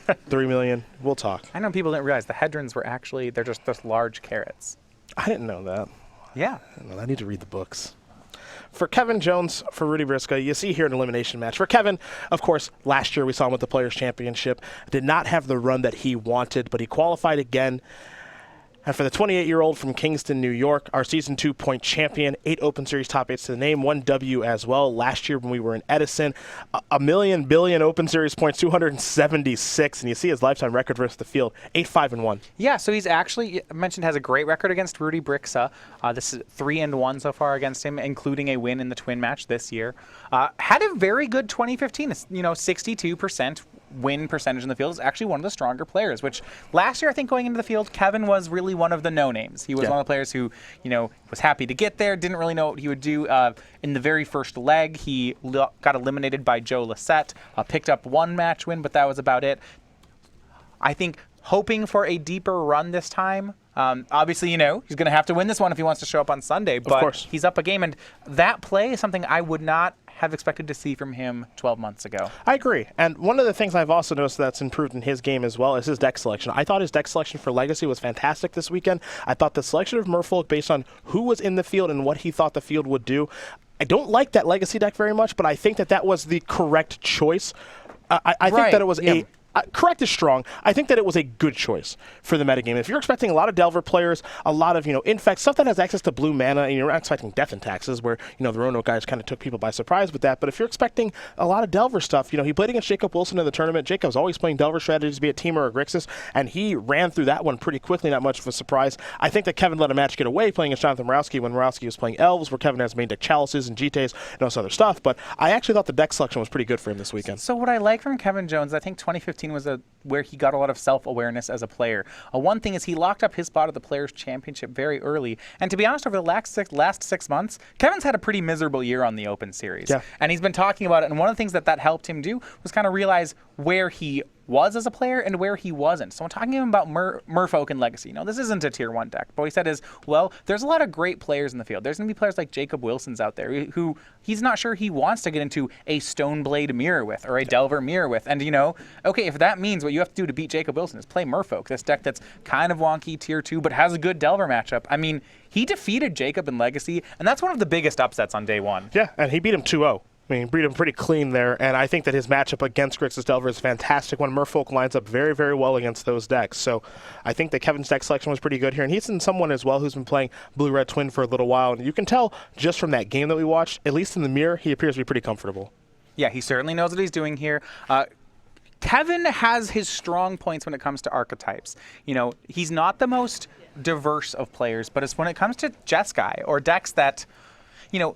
$3 million. We'll talk. I know people didn't realize the Hedrons were actually, they're just large carrots. I didn't know that. Yeah. I need to read the books. For Kevin Jones, for Rudy Briksza, you see here an elimination match. For Kevin, of course, last year we saw him with the Players' Championship. Did not have the run that he wanted, but he qualified again. And for the 28-year-old from Kingston, New York, our Season 2 point champion, 8 Open Series top 8s to the name, 1 W as well. Last year when we were in Edison, a million billion Open Series points, 276. And you see his lifetime record versus the field, 8-5-1. Yeah, so he's actually, mentioned, has a great record against Rudy Briksza. This is 3-1 so far against him, including a win in the twin match this year. Had a very good 2015, 62% win percentage in the field is actually one of the stronger players, which last year, I think going into the field, Kevin was really one of the no-names. He was one of the players who, was happy to get there, didn't really know what he would do. In the very first leg, he got eliminated by Joe Lissette, picked up one match win, but that was about it. I think hoping for a deeper run this time. Obviously, he's going to have to win this one if he wants to show up on Sunday, but of course. He's up a game, and that play is something I would not have expected to see from him 12 months ago. I agree. And one of the things I've also noticed that's improved in his game as well is his deck selection. I thought his deck selection for Legacy was fantastic this weekend. I thought the selection of Merfolk based on who was in the field and what he thought the field would do. I don't like that Legacy deck very much, but I think that was the correct choice. I think that it was correct is strong. I think that it was a good choice for the metagame. If you're expecting a lot of Delver players, a lot of, Infect, stuff that has access to blue mana, and you're not expecting Death and Taxes, where, the Roanoke guys kind of took people by surprise with that. But if you're expecting a lot of Delver stuff, he played against Jacob Wilson in the tournament. Jacob's always playing Delver strategies, be it Teamer or Grixis, and he ran through that one pretty quickly, not much of a surprise. I think that Kevin let a match get away playing against Jonathan Morawski when Morawski was playing Elves, where Kevin has main deck Chalices and GTAs and all this other stuff. But I actually thought the deck selection was pretty good for him this weekend. So what I like from Kevin Jones, I think 2015 was where he got a lot of self-awareness as a player. One thing is he locked up his spot at the Players' Championship very early. And to be honest, over the last 6 months, Kevin's had a pretty miserable year on the Open Series. Yeah. And he's been talking about it. And one of the things that helped him do was kind of realize where he was as a player and where he wasn't. So I'm talking to him about Merfolk and Legacy. This isn't a tier 1 deck. But what he said is, well, there's a lot of great players in the field. There's going to be players like Jacob Wilson's out there who he's not sure he wants to get into a Stoneblade mirror with or a Delver mirror with. And, okay, if that means what you have to do to beat Jacob Wilson is play Merfolk, this deck that's kind of wonky, tier 2, but has a good Delver matchup. I mean, he defeated Jacob in Legacy, and that's one of the biggest upsets on day one. Yeah, and he beat him 2-0. He beat him pretty clean there, and I think that his matchup against Grixis Delver is fantastic when Merfolk lines up very, very well against those decks. So I think that Kevin's deck selection was pretty good here, and he's in someone as well who's been playing Blue-Red Twin for a little while, and you can tell just from that game that we watched, at least in the mirror, he appears to be pretty comfortable. Yeah, he certainly knows what he's doing here. Kevin has his strong points when it comes to archetypes. He's not the most diverse of players, but it's when it comes to Jeskai or decks that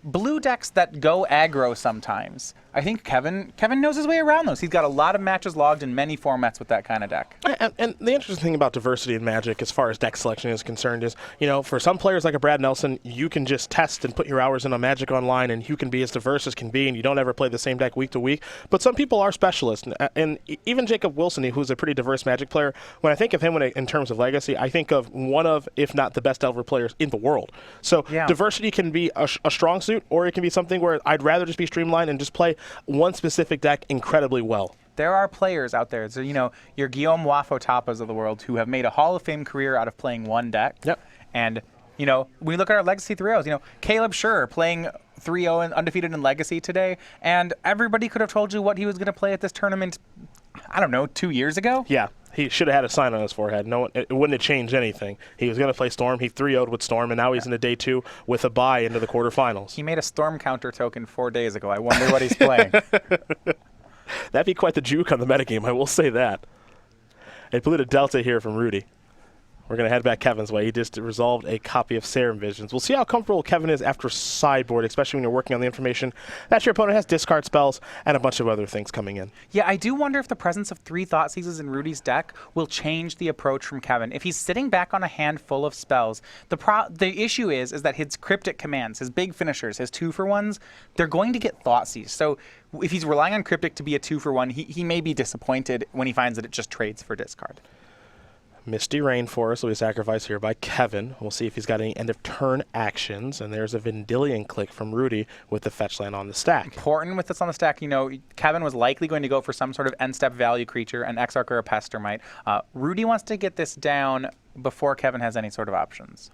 blue decks that go aggro sometimes. I think Kevin knows his way around those. He's got a lot of matches logged in many formats with that kind of deck. And the interesting thing about diversity in Magic as far as deck selection is concerned is, for some players like a Brad Nelson, you can just test and put your hours in on Magic Online and you can be as diverse as can be and you don't ever play the same deck week to week. But some people are specialists. And even Jacob Wilson, who's a pretty diverse Magic player, when I think of him in terms of Legacy, I think of one of, if not the best Delver players in the world. So diversity can be a strong suit, or it can be something where I'd rather just be streamlined and just play one specific deck incredibly well. There are players out there, so your Guillaume Wafo-Tapas of the world who have made a Hall of Fame career out of playing one deck. Yep. And when we look at our Legacy 3-0s, Caleb Schur playing 3-0 and undefeated in Legacy today, and everybody could have told you what he was going to play at this tournament, I don't know, 2 years ago? Yeah. He should have had a sign on his forehead. It wouldn't have changed anything. He was going to play Storm. He 3-0'd with Storm, and now he's in the day 2 with a bye into the quarterfinals. He made a Storm counter token 4 days ago. I wonder what he's playing. That'd be quite the juke on the metagame, I will say that. A Polluted Delta here from Rudy. We're going to head back Kevin's way. He just resolved a copy of Serum Visions. We'll see how comfortable Kevin is after sideboard, especially when you're working on the information that your opponent has discard spells and a bunch of other things coming in. Yeah, I do wonder if the presence of 3 Thoughtseizes in Rudy's deck will change the approach from Kevin. If he's sitting back on a hand full of spells, the issue is that his cryptic commands, his big finishers, his 2-for-1s, they're going to get Thoughtseized. So if he's relying on cryptic to be a 2-for-1, he may be disappointed when he finds that it just trades for discard. Misty Rainforest will be sacrificed here by Kevin. We'll see if he's got any end-of-turn actions. And there's a Vendilion click from Rudy with the fetch land on the stack. Important with this on the stack, Kevin was likely going to go for some sort of end-step value creature, an Exarch or a Pestermite. Rudy wants to get this down before Kevin has any sort of options.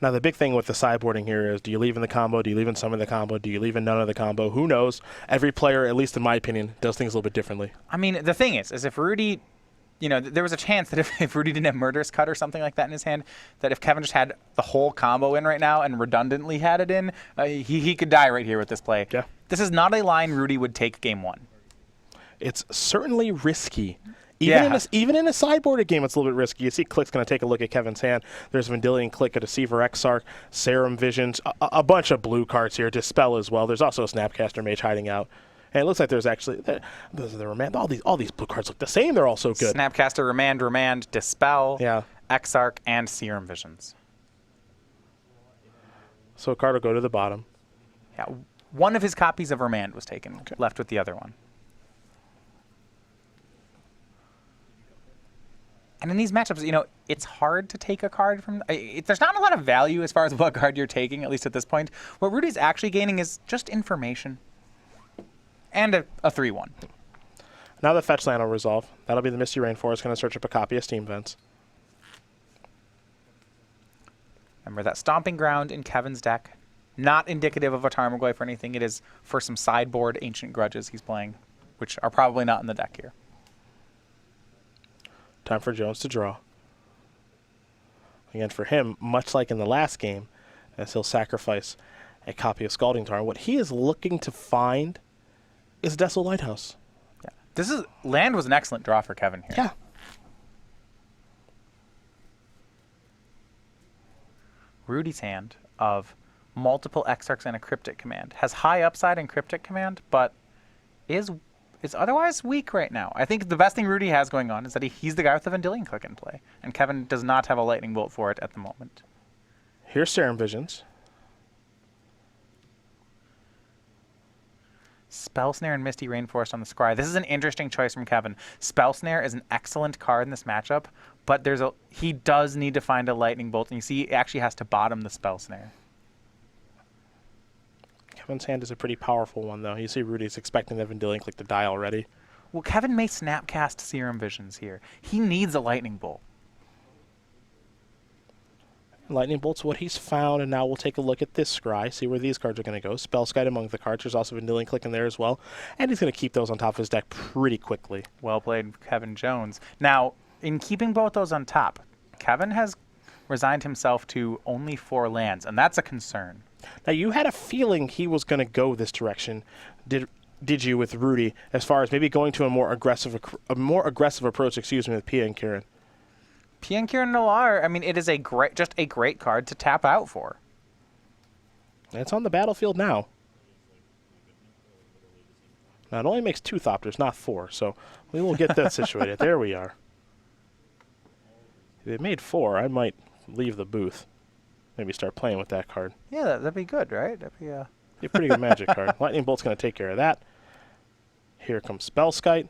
Now, the big thing with the sideboarding here is, do you leave in the combo? Do you leave in some of the combo? Do you leave in none of the combo? Who knows? Every player, at least in my opinion, does things a little bit differently. I mean, the thing is if Rudy... there was a chance that if Rudy didn't have Murderous Cut or something like that in his hand, that if Kevin just had the whole combo in right now and redundantly had it in, he could die right here with this play. Yeah. This is not a line Rudy would take game 1. It's certainly risky. Even in a sideboarded game, it's a little bit risky. You see Click's going to take a look at Kevin's hand. There's Vendilion Click, a Deceiver Exarch, Serum Visions, a bunch of blue cards here. Dispel as well. There's also a Snapcaster Mage hiding out. And it looks like there's actually those are the remand. All these blue cards look the same. They're all so good. Snapcaster, Remand, Dispel, Yeah. Exarch, and Serum Visions. So a card will go to the bottom. Yeah, one of his copies of Remand was taken, left with the other one. And in these matchups, you know, it's hard to take a card from... there's not a lot of value as far as what card you're taking, at least at this point. What Rudy's actually gaining is just information. And a 3-1. Now the fetch land will resolve. That'll be the Misty Rainforest going to search up a copy of Steam Vents. Remember that Stomping Ground in Kevin's deck. Not indicative of a Tarmogoyf or anything. It is for some sideboard Ancient Grudges he's playing, which are probably not in the deck here. Time for Jones to draw. Again, for him, much like in the last game, as he'll sacrifice a copy of Scalding Tarn, what he is looking to find is Desolate Lighthouse. Yeah. Land was an excellent draw for Kevin here. Yeah. Rudy's hand of multiple Exarchs and a Cryptic Command has high upside in Cryptic Command, but is otherwise weak right now. I think the best thing Rudy has going on is that he's the guy with the Vendilion Click in play, and Kevin does not have a Lightning Bolt for it at the moment. Here's Serum Visions. Spell Snare and Misty Rainforest on the scry. This is an interesting choice from Kevin. Spell Snare is an excellent card in this matchup, but he does need to find a Lightning Bolt, and you see he actually has to bottom the Spell Snare. Kevin's hand is a pretty powerful one, though. You see Rudy's expecting the Vendilion Click to die already. Well, Kevin may Snapcast Serum Visions here. He needs a Lightning Bolt. Lightning Bolt's what he's found, and now we'll take a look at this scry, see where these cards are going to go. Spellskite among the cards. There's also Vendilion Click in there as well. And he's going to keep those on top of his deck pretty quickly. Well played, Kevin Jones. Now, in keeping both those on top, Kevin has resigned himself to only 4 lands, and that's a concern. Now, you had a feeling he was going to go this direction, did you, with Rudy, as far as maybe going to a more aggressive approach, with Pia and Kieran? Pia and Kieran Noir, I mean, it is just a great card to tap out for. And it's on the battlefield now. Now, it only makes 2 Thopters, not 4, so we will get that situated. There we are. If it made 4, I might leave the booth. Maybe start playing with that card. Yeah, that'd be good, right? That'd be a pretty good Magic card. Lightning Bolt's going to take care of that. Here comes Spellskite.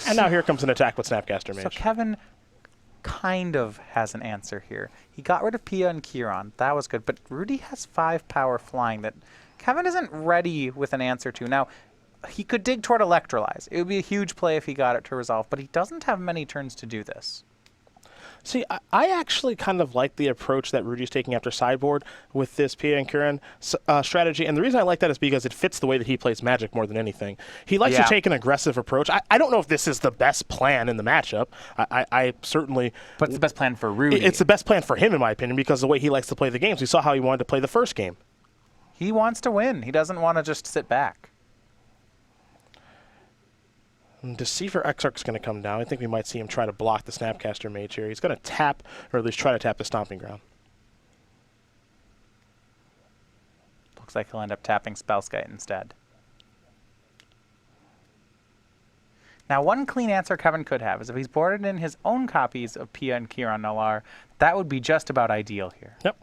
And now here comes an attack with Snapcaster Mage. So Kevin kind of has an answer here. He got rid of Pia and Kieran. That was good. But Rudy has 5 power flying that Kevin isn't ready with an answer to. Now, he could dig toward Electrolyze. It would be a huge play if he got it to resolve, but he doesn't have many turns to do this. See, I actually kind of like the approach that Rudy's taking after sideboard with this Pia and Kieran strategy. And the reason I like that is because it fits the way that he plays Magic more than anything. He likes to take an aggressive approach. I don't know if this is the best plan in the matchup. I certainly... But it's the best plan for Rudy. It's the best plan for him, in my opinion, because of the way he likes to play the games. We saw how he wanted to play the first game. He wants to win. He doesn't want to just sit back. Deceiver Exarch's going to come down. I think we might see him try to block the Snapcaster Mage here. He's going to tap, or at least try to tap the Stomping Ground. Looks like he'll end up tapping Spellskite instead. Now, one clean answer Kevin could have is if he's boarded in his own copies of Pia and Kieran Nalaar, that would be just about ideal here. Yep.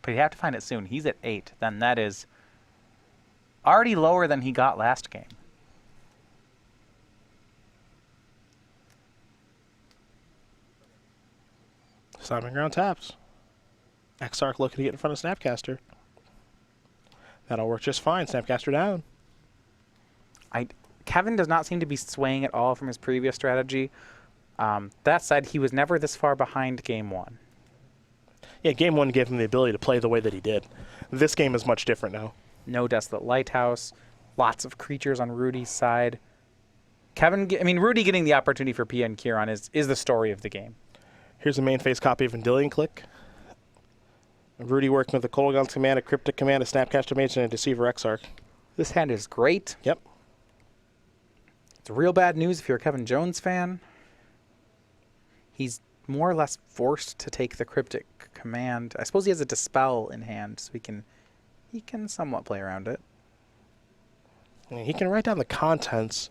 But you have to find it soon. He's at 8. Then that is already lower than he got last game. Stomping Ground taps. Exarch looking to get in front of Snapcaster. That'll work just fine. Snapcaster down. Kevin does not seem to be swaying at all from his previous strategy. That said, he was never this far behind game 1. Yeah, game 1 gave him the ability to play the way that he did. This game is much different now. No Desolate Lighthouse, lots of creatures on Rudy's side. Rudy getting the opportunity for Pia and Kieran is the story of the game. Here's a main phase copy of Vendilion Click. Rudy working with a Kolaghan's Command, a Cryptic Command, a Snapcaster Mage, and a Deceiver Exarch. This hand is great. Yep. It's real bad news if you're a Kevin Jones fan. He's more or less forced to take the Cryptic Command. I suppose he has a Dispel in hand, so he can He can somewhat play around it. I mean, he can write down the contents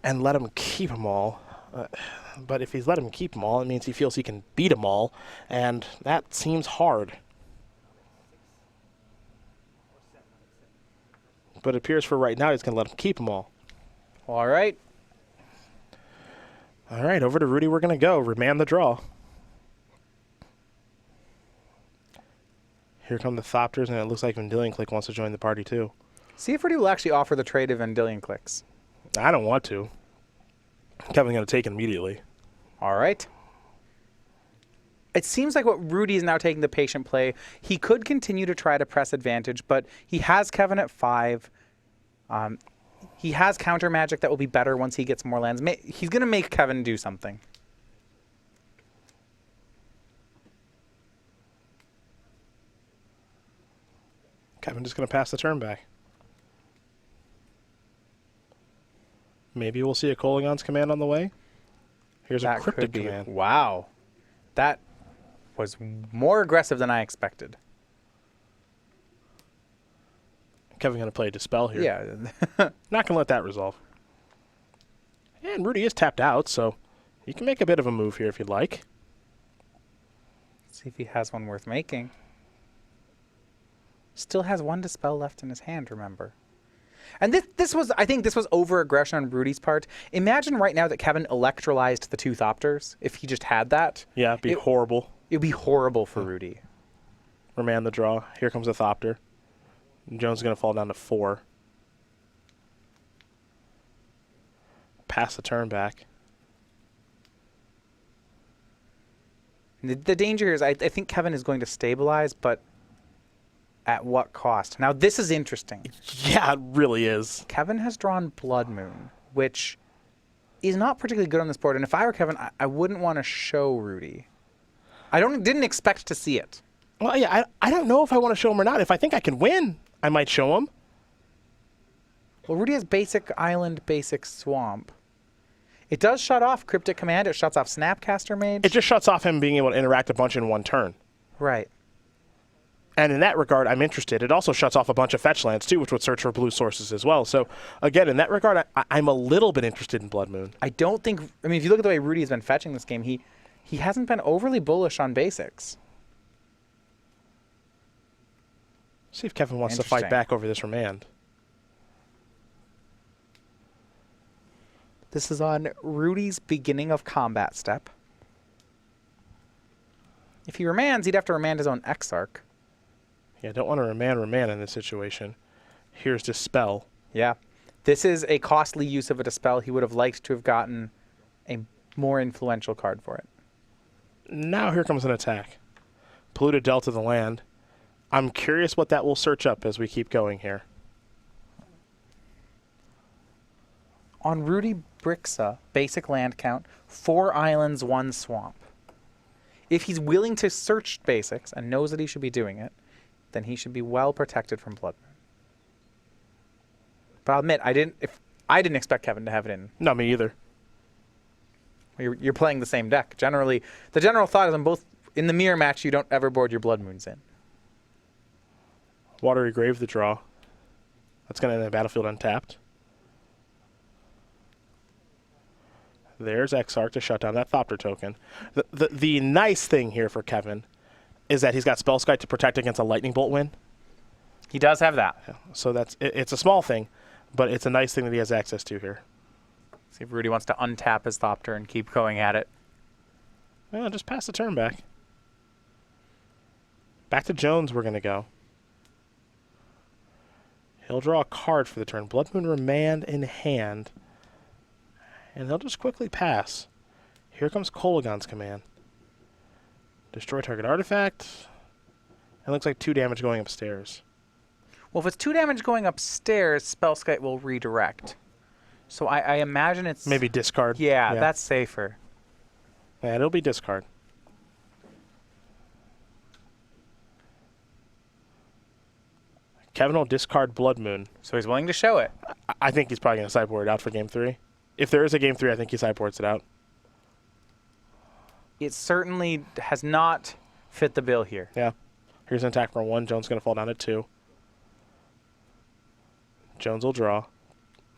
and let him keep them all. But if he's let him keep them all, it means he feels he can beat them all, and that seems hard. But it appears for right now he's going to let him keep them all. All right. All right, over to Rudy we're going to go. Remand the draw. Here come the Thopters, and it looks like Vendilion Click wants to join the party too. See if Rudy will actually offer the trade of Vendilion Clicks. I don't want to. Kevin's going to take it immediately. All right. It seems like what Rudy is now taking the patient play. He could continue to try to press advantage, but he has Kevin at 5. He has counter magic that will be better once he gets more lands. He's going to make Kevin do something. Kevin just going to pass the turn back. Maybe we'll see a Kolaghan's Command on the way. Here's a Cryptic Command. Wow. That was more aggressive than I expected. Kevin going to play Dispel here. Yeah. Not going to let that resolve. And Rudy is tapped out, so you can make a bit of a move here if you'd like. See if he has one worth making. Still has 1 Dispel left in his hand, remember. And I think this was over-aggression on Rudy's part. Imagine right now that Kevin electrolyzed the 2 Thopters, if he just had that. Yeah, it'd be horrible. It would be horrible for Rudy. Remand the draw. Here comes a Thopter. Jones is going to fall down to 4. Pass the turn back. The danger here is I think Kevin is going to stabilize, but at what cost? Now, this is interesting. Yeah, it really is. Kevin has drawn Blood Moon, which is not particularly good on this board. And if I were Kevin, I wouldn't want to show Rudy. I didn't expect to see it. Well, yeah, I don't know if I want to show him or not. If I think I can win, I might show him. Well, Rudy has basic island, basic swamp. It does shut off Cryptic Command. It shuts off Snapcaster Mage. It just shuts off him being able to interact a bunch in one turn. Right. And in that regard, I'm interested. It also shuts off a bunch of fetch lands, too, which would search for blue sources as well. So, again, in that regard, I'm a little bit interested in Blood Moon. I don't think... I mean, if you look at the way Rudy has been fetching this game, he hasn't been overly bullish on basics. See if Kevin wants to fight back over this remand. This is on Rudy's beginning of combat step. If he remands, he'd have to remand his own Exarch. Yeah, don't want to remand in this situation. Here's Dispel. Yeah. This is a costly use of a Dispel. He would have liked to have gotten a more influential card for it. Now here comes an attack. Polluted Delta the land. I'm curious what that will search up as we keep going here. On Rudy Briksza, basic land count, 4 islands, 1 swamp. If he's willing to search basics and knows that he should be doing it, then he should be well protected from Blood Moon. But I'll admit, I didn't expect Kevin to have it in. No, me either. You're playing the same deck. Generally, the general thought is on both in the mirror match, you don't ever board your Blood Moons in. Watery Grave the draw. That's going to end the battlefield untapped. There's Exarch to shut down that Thopter token. The nice thing here for Kevin is that he's got Spellskite to protect against a Lightning Bolt win. He does have that. Yeah, so it's a small thing, but it's a nice thing that he has access to here. See if Rudy wants to untap his Thopter and keep going at it. Well, just pass the turn back. Back to Jones we're going to go. He'll draw a card for the turn. Blood Moon Remand in hand. And they'll just quickly pass. Here comes Kolaghan's Command. Destroy target artifact. It looks like 2 damage going upstairs. Well, if it's 2 damage going upstairs, Spellskite will redirect. So I imagine it's... Maybe discard. Yeah, that's safer. Yeah, it'll be discard. Kevin will discard Blood Moon. So he's willing to show it. I think he's probably going to sideboard it out for Game 3. If there is a Game 3, I think he sideboards it out. It certainly has not fit the bill here. Yeah. Here's an attack for 1. Jones going to fall down to 2. Jones will draw.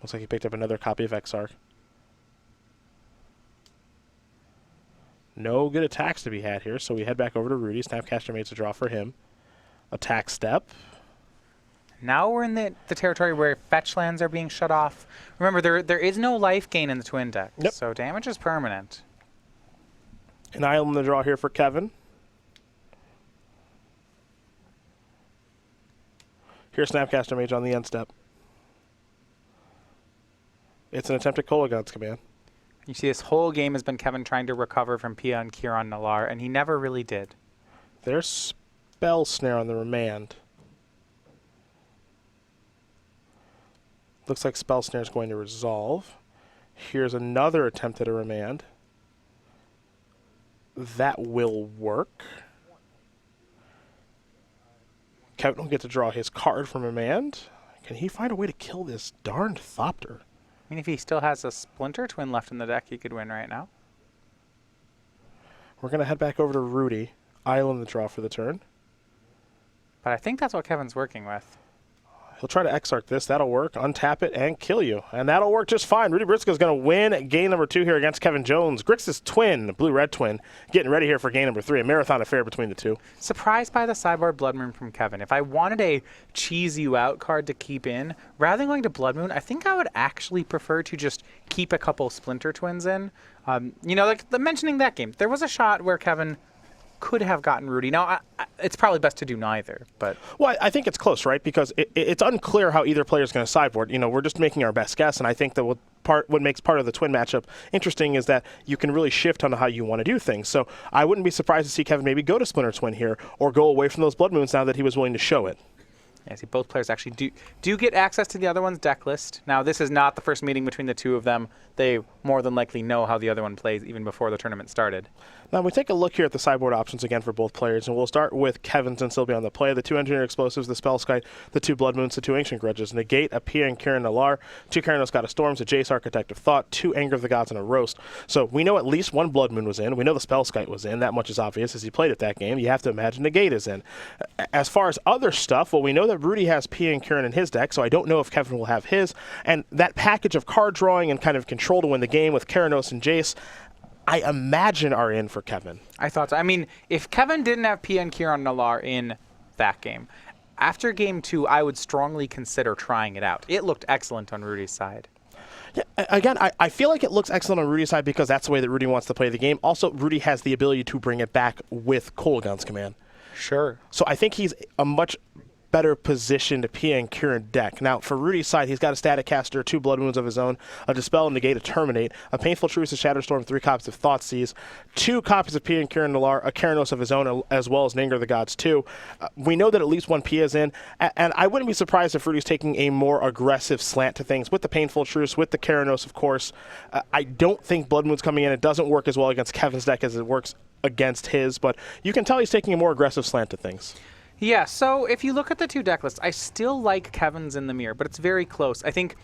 Looks like he picked up another copy of Exarch. No good attacks to be had here, so we head back over to Rudy. Snapcaster makes a draw for him. Attack step. Now we're in the territory where fetch lands are being shut off. Remember, there is no life gain in the twin deck, so damage is permanent. An island to draw here for Kevin. Here's Snapcaster Mage on the end step. It's an attempt at Kolaghan's Command. You see, this whole game has been Kevin trying to recover from Pia and Kieran Nalaar, and he never really did. There's Spell Snare on the remand. Looks like Spell Snare is going to resolve. Here's another attempt at a remand. That will work. Kevin will get to draw his card from remand. Can he find a way to kill this darned Thopter? I mean, if he still has a Splinter Twin left in the deck, he could win right now. We're going to head back over to Rudy. Island the draw for the turn. But I think that's what Kevin's working with. He'll try to Exarch this. That'll work. Untap it and kill you. And that'll work just fine. Rudy Briksza is going to win game number 2 here against Kevin Jones. Briksza's twin, blue-red twin, getting ready here for game number 3. A marathon affair between the two. Surprised by the sideboard Blood Moon from Kevin. If I wanted a cheese you out card to keep in, rather than going to Blood Moon, I think I would actually prefer to just keep a couple Splinter Twins in. You know, like mentioning that game, there was a shot where Kevin could have gotten Rudy. Now, it's probably best to do neither, but... Well, I think it's close, right? Because it's unclear how either player is going to sideboard. You know, we're just making our best guess, and I think that what makes part of the twin matchup interesting is that you can really shift on how you want to do things. So I wouldn't be surprised to see Kevin maybe go to Splinter Twin here, or go away from those Blood Moons now that he was willing to show it. Yeah, see, both players actually do get access to the other one's deck list. Now, this is not the first meeting between the two of them. They more than likely know how the other one plays even before the tournament started. Now, we take a look here at the sideboard options again for both players, and we'll start with Kevin since he'll be on the play. The 2 Engineer Explosives, the Spellskite, the 2 Blood Moons, the 2 Ancient Grudges, Negate, a Pia and Kieran Nalaar, 2 Keranos God of Storms, a Jace Architect of Thought, 2 Anger of the Gods, and a Roast. So we know at least 1 Blood Moon was in. We know the Spellskite was in. That much is obvious as he played it that game. You have to imagine Negate is in. As far as other stuff, well, we know that Rudy has Pia and Kieran in his deck, so I don't know if Kevin will have his. And that package of card drawing and kind of control to win the game with Keranos and Jace, I imagine are in for Kevin. I thought so. I mean, if Kevin didn't have Pia and Kieran Nalaar in that game, after game 2, I would strongly consider trying it out. It looked excellent on Rudy's side. Yeah, again, I feel like it looks excellent on Rudy's side because that's the way that Rudy wants to play the game. Also, Rudy has the ability to bring it back with Kolaghan's Command. Sure. So I think he's a much better positioned Pia and Kieran deck. Now, for Rudy's side, he's got a Static Caster, 2 Blood Moons of his own, a Dispel, a Negate, a Terminate, a Painful Truce, a Shatterstorm, 3 copies of Thoughtseize, 2 copies of Pia and Kieran Nalaar, a Keranos of his own, as well as an Anger of the Gods, too. We know that at least 1 Pia is in, and I wouldn't be surprised if Rudy's taking a more aggressive slant to things with the Painful Truce, with the Keranos, of course. I don't think Blood Moon's coming in. It doesn't work as well against Kevin's deck as it works against his, but you can tell he's taking a more aggressive slant to things. Yeah, so if you look at the 2 deck lists, I still like Kevin's in the mirror, but it's very close. I think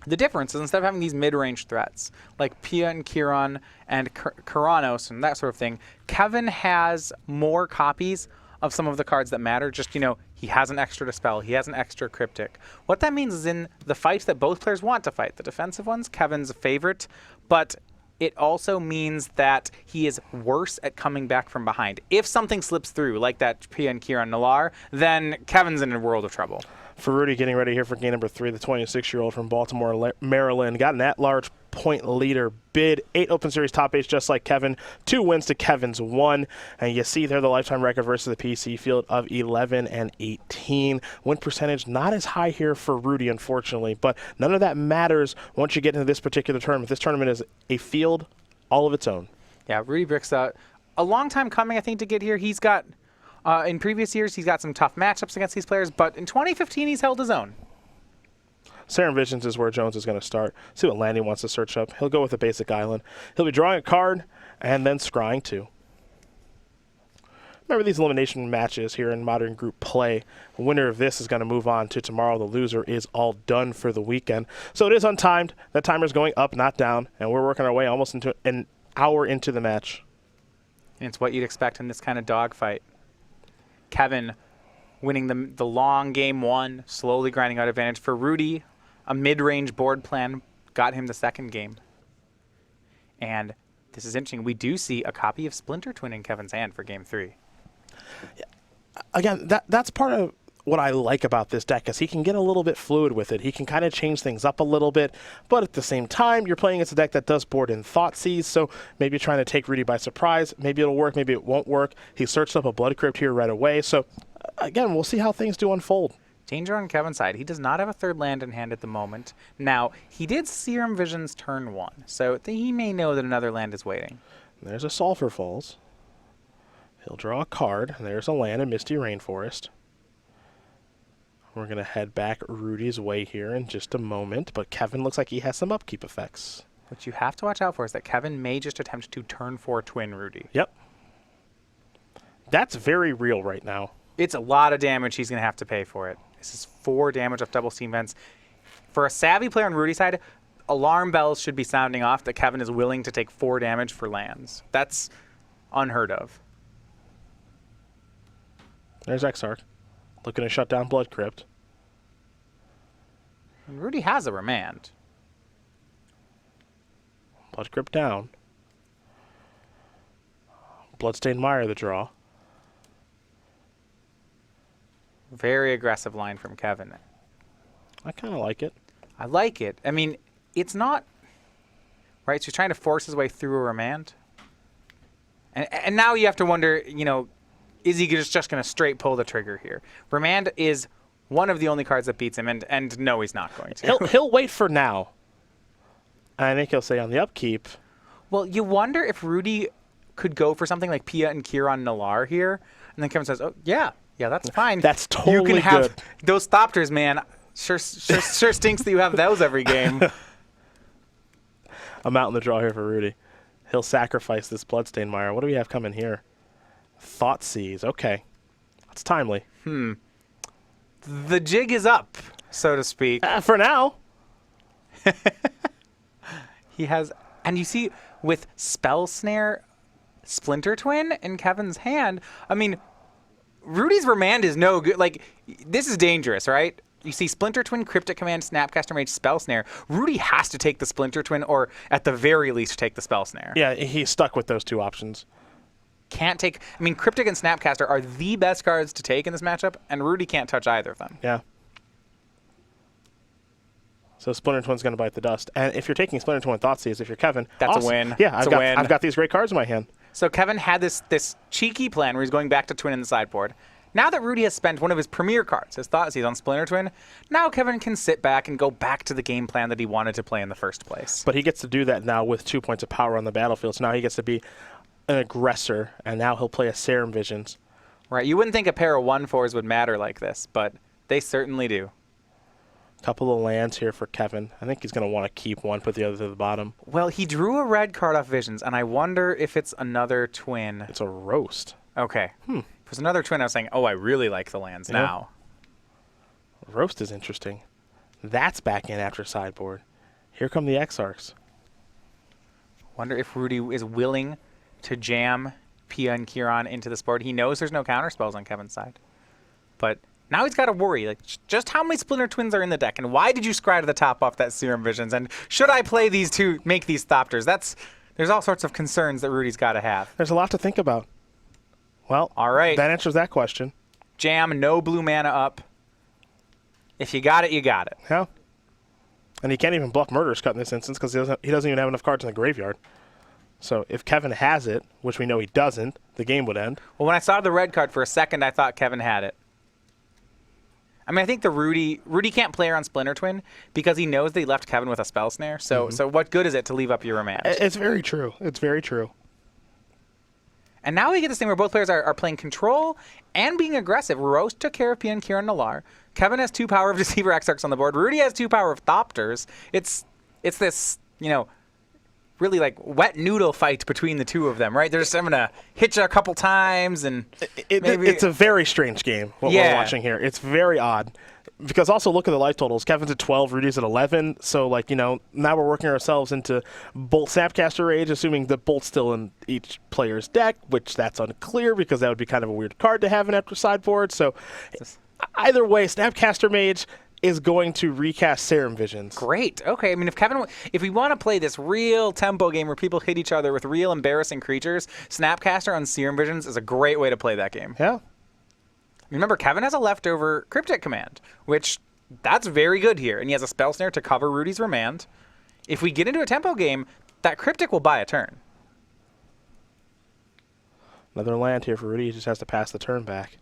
the difference is instead of having these mid-range threats, like Pia and Kieran and Keranos and that sort of thing, Kevin has more copies of some of the cards that matter. Just, you know, he has an extra Dispel, he has an extra Cryptic. What that means is in the fights that both players want to fight, the defensive ones, Kevin's a favorite, but it also means that he is worse at coming back from behind. If something slips through, like that Pia and Kieran Nalaar, then Kevin's in a world of trouble. For Rudy, getting ready here for game number 3, the 26-year-old from Baltimore, Maryland, got an at-large point leader bid, 8 Open Series top 8s just like Kevin, 2 wins to Kevin's 1, and you see there the lifetime record versus the PC field of 11 and 18. Win percentage not as high here for Rudy, unfortunately, but none of that matters once you get into this particular tournament. This tournament is a field all of its own. Yeah, Rudy Briksza, a long time coming, I think, to get here. He's got, in previous years, he's got some tough matchups against these players, but in 2015, he's held his own. Serum Visions is where Jones is going to start. See what land he wants to search up. He'll go with a basic island. He'll be drawing a card and then scrying 2. Remember these elimination matches here in Modern Group Play. The winner of this is going to move on to tomorrow. The loser is all done for the weekend. So it is untimed. That timer's going up, not down, and we're working our way almost into an hour into the match. And it's what you'd expect in this kind of dogfight. Kevin winning the long game one, slowly grinding out advantage. For Rudy, a mid-range board plan got him the second game. And this is interesting. We do see a copy of Splinter Twin in Kevin's hand for game 3. Yeah. Again, that's part of what I like about this deck, is he can get a little bit fluid with it. He can kind of change things up a little bit, but at the same time, you're playing against a deck that does board in Thoughtseize, so maybe you're trying to take Rudy by surprise. Maybe it'll work, maybe it won't work. He searched up a Blood Crypt here right away, so again, we'll see how things do unfold. Danger on Kevin's side. He does not have a third land in hand at the moment. Now, he did Serum Visions turn 1, so he may know that another land is waiting. There's a Sulphur Falls. He'll draw a card, and there's a land in Misty Rainforest. We're going to head back Rudy's way here in just a moment, but Kevin looks like he has some upkeep effects. What you have to watch out for is that Kevin may just attempt to turn 4 twin Rudy. Yep. That's very real right now. It's a lot of damage he's going to have to pay for it. This is 4 damage off double steam vents. For a savvy player on Rudy's side, alarm bells should be sounding off that Kevin is willing to take 4 damage for lands. That's unheard of. There's Exarch, looking to shut down Blood Crypt. And Rudy has a Remand. Blood Crypt down. Bloodstained Mire the draw. Very aggressive line from Kevin. I kind of like it. I like it. I mean, it's not... Right, so he's trying to force his way through a Remand. And now you have to wonder, you know, is he just going to straight pull the trigger here? Remand is one of the only cards that beats him, and no, he's not going to. He'll wait for now. I think he'll say on the upkeep. Well, you wonder if Rudy could go for something like Pia and Kiran Nalar here, and then Kevin says, "Oh yeah, that's fine. That's totally you can have good. Those Thopters, man. Sure stinks that you have those every game." I'm out in the draw here for Rudy. He'll sacrifice this Bloodstained Mire. What do we have coming here? Thoughtseize. Okay, that's timely. The jig is up, so to speak. For now. He has, and you see with Spell Snare, Splinter Twin in Kevin's hand. I mean, Rudy's Remand is no good. Like, this is dangerous, right? You see Splinter Twin, Cryptic Command, Snapcaster Mage, Spell Snare. Rudy has to take the Splinter Twin, or at the very least take the Spell Snare. Yeah, he's stuck with those 2 options. Can't take... I mean, Cryptic and Snapcaster are the best cards to take in this matchup, and Rudy can't touch either of them. Yeah. So Splinter Twin's going to bite the dust. And if you're taking Splinter Twin Thoughtseize, if you're Kevin... That's awesome. a win. Yeah, That's a win. I've got these great cards in my hand. So Kevin had this cheeky plan where he's going back to Twin in the sideboard. Now that Rudy has spent one of his premier cards, his Thoughtseize on Splinter Twin, now Kevin can sit back and go back to the game plan that he wanted to play in the first place. But he gets to do that now with 2 points of power on the battlefield. So now he gets to be an aggressor, and now he'll play a Serum Visions. Right. You wouldn't think a pair of 1/4s would matter like this, but they certainly do. Couple of lands here for Kevin. I think he's going to want to keep one, put the other to the bottom. Well, he drew a red card off Visions, and I wonder if it's another twin. It's a roast. Okay. If it's another twin, I was saying, oh, I really like the lands now. Roast is interesting. That's back in after sideboard. Here come the Exarchs. Wonder if Rudy is willing to jam Pia and Kiran into this board. He knows there's no counter spells on Kevin's side. But now he's got to worry, like, just how many Splinter Twins are in the deck, and why did you scry to the top off that Serum Visions, and should I play these to make these Thopters? There's all sorts of concerns that Rudy's got to have. There's a lot to think about. Well, all right. That answers that question. Jam, no blue mana up. If you got it, you got it. Yeah. And he can't even bluff Murderous Cut in this instance because he doesn't even have enough cards in the graveyard. So if Kevin has it, which we know he doesn't, the game would end. Well, when I saw the red card for a second, I thought Kevin had it. I mean, I think Rudy can't play around Splinter Twin because he knows they left Kevin with a Spell Snare. So what good is it to leave up your Remand? It's very true. It's very true. And now we get this thing where both players are playing control and being aggressive. Roast took care of Pia and Kiran Nalar. Kevin has 2 Power of Deceiver Exarchs on the board. Rudy has 2 Power of Thopters. It's this, really like wet noodle fight between the two of them, right? They're just going to hit you a couple times and it's a very strange game, what we're watching here. It's very odd. Because also look at the life totals. Kevin's at 12, Rudy's at 11. So, like, now we're working ourselves into Bolt Snapcaster Rage, assuming that Bolt's still in each player's deck, which that's unclear because that would be kind of a weird card to have in after sideboard. So, either way, Snapcaster Mage is going to recast Serum Visions. Great. Okay. I mean, if we want to play this real tempo game where people hit each other with real embarrassing creatures, Snapcaster on Serum Visions is a great way to play that game. Yeah. Remember, Kevin has a leftover Cryptic Command, which that's very good here. And he has a Spell Snare to cover Rudy's Remand. If we get into a tempo game, that Cryptic will buy a turn. Another land here for Rudy. He just has to pass the turn back.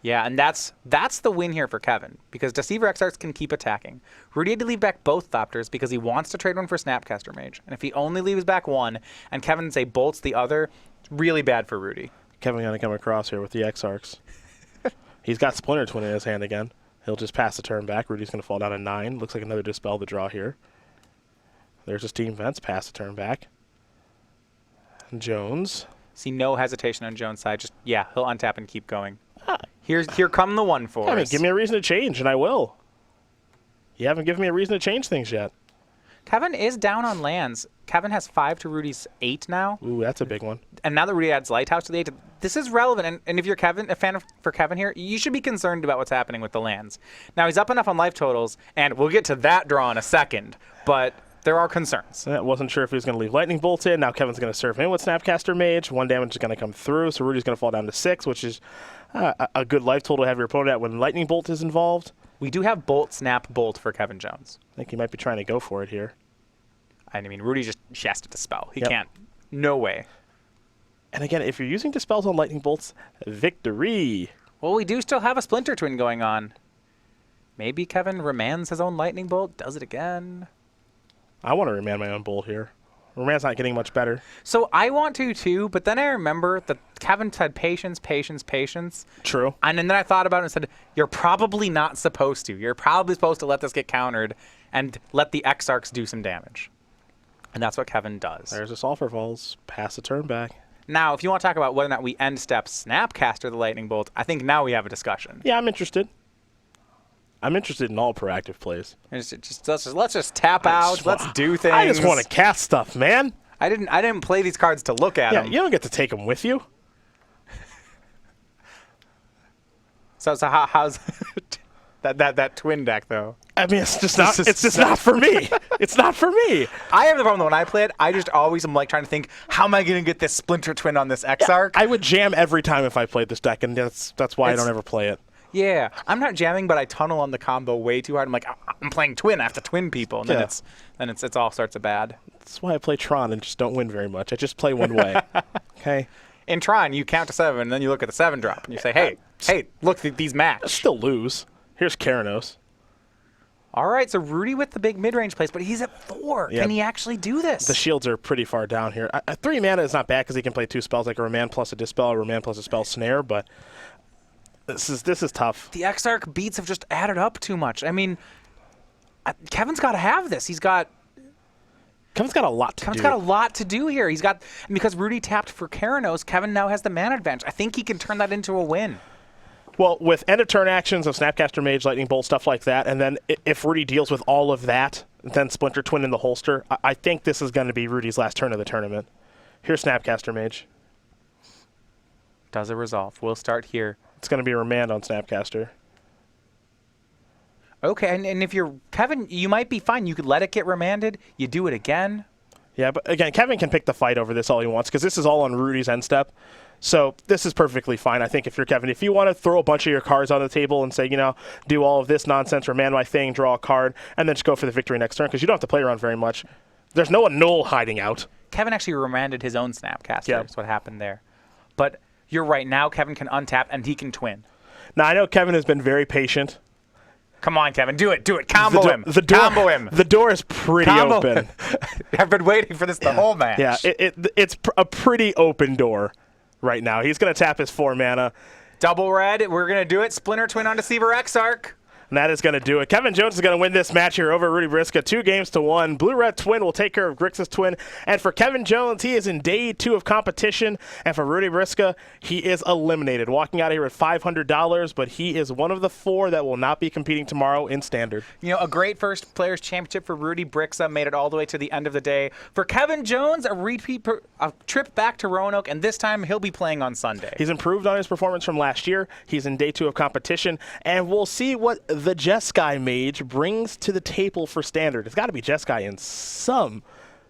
Yeah, and that's the win here for Kevin, because Deceiver Exarchs can keep attacking. Rudy had to leave back both Thopters because he wants to trade one for Snapcaster Mage. And if he only leaves back one, and Kevin, say, bolts the other, it's really bad for Rudy. Kevin going to come across here with the Exarchs. He's got Splinter Twin in his hand again. He'll just pass the turn back. Rudy's going to fall down to 9. Looks like another Dispel to draw here. There's his Steam Vents. Pass the turn back. Jones. See no hesitation on Jones' side. Just, yeah, he'll untap and keep going. Here come the 1/4s. I mean, give me a reason to change, and I will. You haven't given me a reason to change things yet. Kevin is down on lands. Kevin has 5 to Rudy's 8 now. Ooh, that's a big one. And now that Rudy adds Lighthouse to the 8, this is relevant. And if you're a fan for Kevin here, you should be concerned about what's happening with the lands. Now, he's up enough on life totals, and we'll get to that draw in a second, but there are concerns. I wasn't sure if he was going to leave Lightning Bolt in. Now Kevin's going to serve in with Snapcaster Mage. 1 damage is going to come through, so Rudy's going to fall down to 6, which is a good life total to have your opponent at when Lightning Bolt is involved. We do have Bolt, Snap, Bolt for Kevin Jones. I think he might be trying to go for it here. I mean, Rudy just has to Dispel. He can't. No way. And again, if you're using Dispels on Lightning Bolts, victory. Well, we do still have a Splinter Twin going on. Maybe Kevin remands his own Lightning Bolt, does it again. I want to remand my own Bolt here. Remand's not getting much better. So I want to too, but then I remember that Kevin said patience, patience, patience. True. And then I thought about it and said, you're probably not supposed to. You're probably supposed to let this get countered and let the Exarchs do some damage. And that's what Kevin does. There's a Sulfur Falls. Pass the turn back. Now, if you want to talk about whether or not we end step Snapcaster the Lightning Bolt, I think now we have a discussion. Yeah, I'm interested. I'm interested in all proactive plays. Let's just tap out. Let's do things. I just want to cast stuff, man. I didn't play these cards to look at them. Yeah, you don't get to take them with you. So how's that twin deck though? I mean, it's just not. It's just not for me. It's not for me. I have the problem that when I play it, I just always am like trying to think, how am I going to get this Splinter Twin on this Exarch? I would jam every time if I played this deck, and that's why I don't ever play it. Yeah, I'm not jamming, but I tunnel on the combo way too hard. I'm like, I'm playing twin. I have to twin people, and then it's all sorts of bad. That's why I play Tron and just don't win very much. I just play one way. Okay. In Tron, you count to 7, and then you look at the 7 drop, and you say, hey, look, these match. I still lose. Here's Keranos. All right, so Rudy with the big mid-range plays, but he's at 4. Yeah. Can he actually do this? The shields are pretty far down here. 3 mana is not bad because he can play 2 spells, like a Remand plus a Dispel, or Remand plus a Spell Snare, but this is tough. The Exarch beats have just added up too much. I mean, Kevin's got to have this. Kevin's got a lot to do. Kevin's got a lot to do here. Because Rudy tapped for Keranos, Kevin now has the mana advantage. I think he can turn that into a win. Well, with end-of-turn actions of Snapcaster Mage, Lightning Bolt, stuff like that, and then if Rudy deals with all of that, then Splinter Twin in the holster, I think this is going to be Rudy's last turn of the tournament. Here's Snapcaster Mage. Does it resolve? We'll start here. It's going to be a Remand on Snapcaster. Okay, and if you're Kevin, you might be fine. You could let it get remanded. You do it again. Yeah, but again, Kevin can pick the fight over this all he wants because this is all on Rudy's end step. So this is perfectly fine. I think if you're Kevin, if you want to throw a bunch of your cards on the table and say, do all of this nonsense, remand my thing, draw a card, and then just go for the victory next turn because you don't have to play around very much. There's no null hiding out. Kevin actually remanded his own Snapcaster. Yeah. That's what happened there. But you're right. Now Kevin can untap and he can twin. Now, I know Kevin has been very patient. Come on, Kevin. Do it. Combo him. Combo him. The door is pretty open. I've been waiting for this the whole match. Yeah, it's a pretty open door right now. He's going to tap his 4 mana. Double red. We're going to do it. Splinter Twin on Deceiver Exarch. And that is going to do it. Kevin Jones is going to win this match here over Rudy Briksza, 2-1. Blue-Red Twin will take care of Briksza's Twin. And for Kevin Jones, he is in day 2 of competition. And for Rudy Briksza, he is eliminated, walking out of here with $500. But he is one of the 4 that will not be competing tomorrow in Standard. You know, a great first Players Championship for Rudy Briksza, made it all the way to the end of the day. For Kevin Jones, a trip back to Roanoke, and this time he'll be playing on Sunday. He's improved on his performance from last year. He's in day 2 of competition. And we'll see what the Jeskai Mage brings to the table for Standard. It's got to be Jeskai in some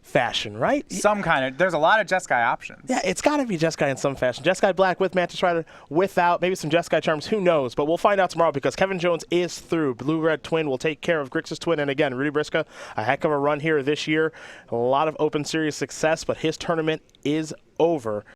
fashion, right? There's a lot of Jeskai options. Yeah, it's got to be Jeskai in some fashion. Jeskai Black with Mantis Rider, without, maybe some Jeskai Charms, who knows? But we'll find out tomorrow because Kevin Jones is through. Blue-Red Twin will take care of Briksza's Twin. And again, Rudy Briksza, a heck of a run here this year. A lot of Open Series success, but his tournament is over.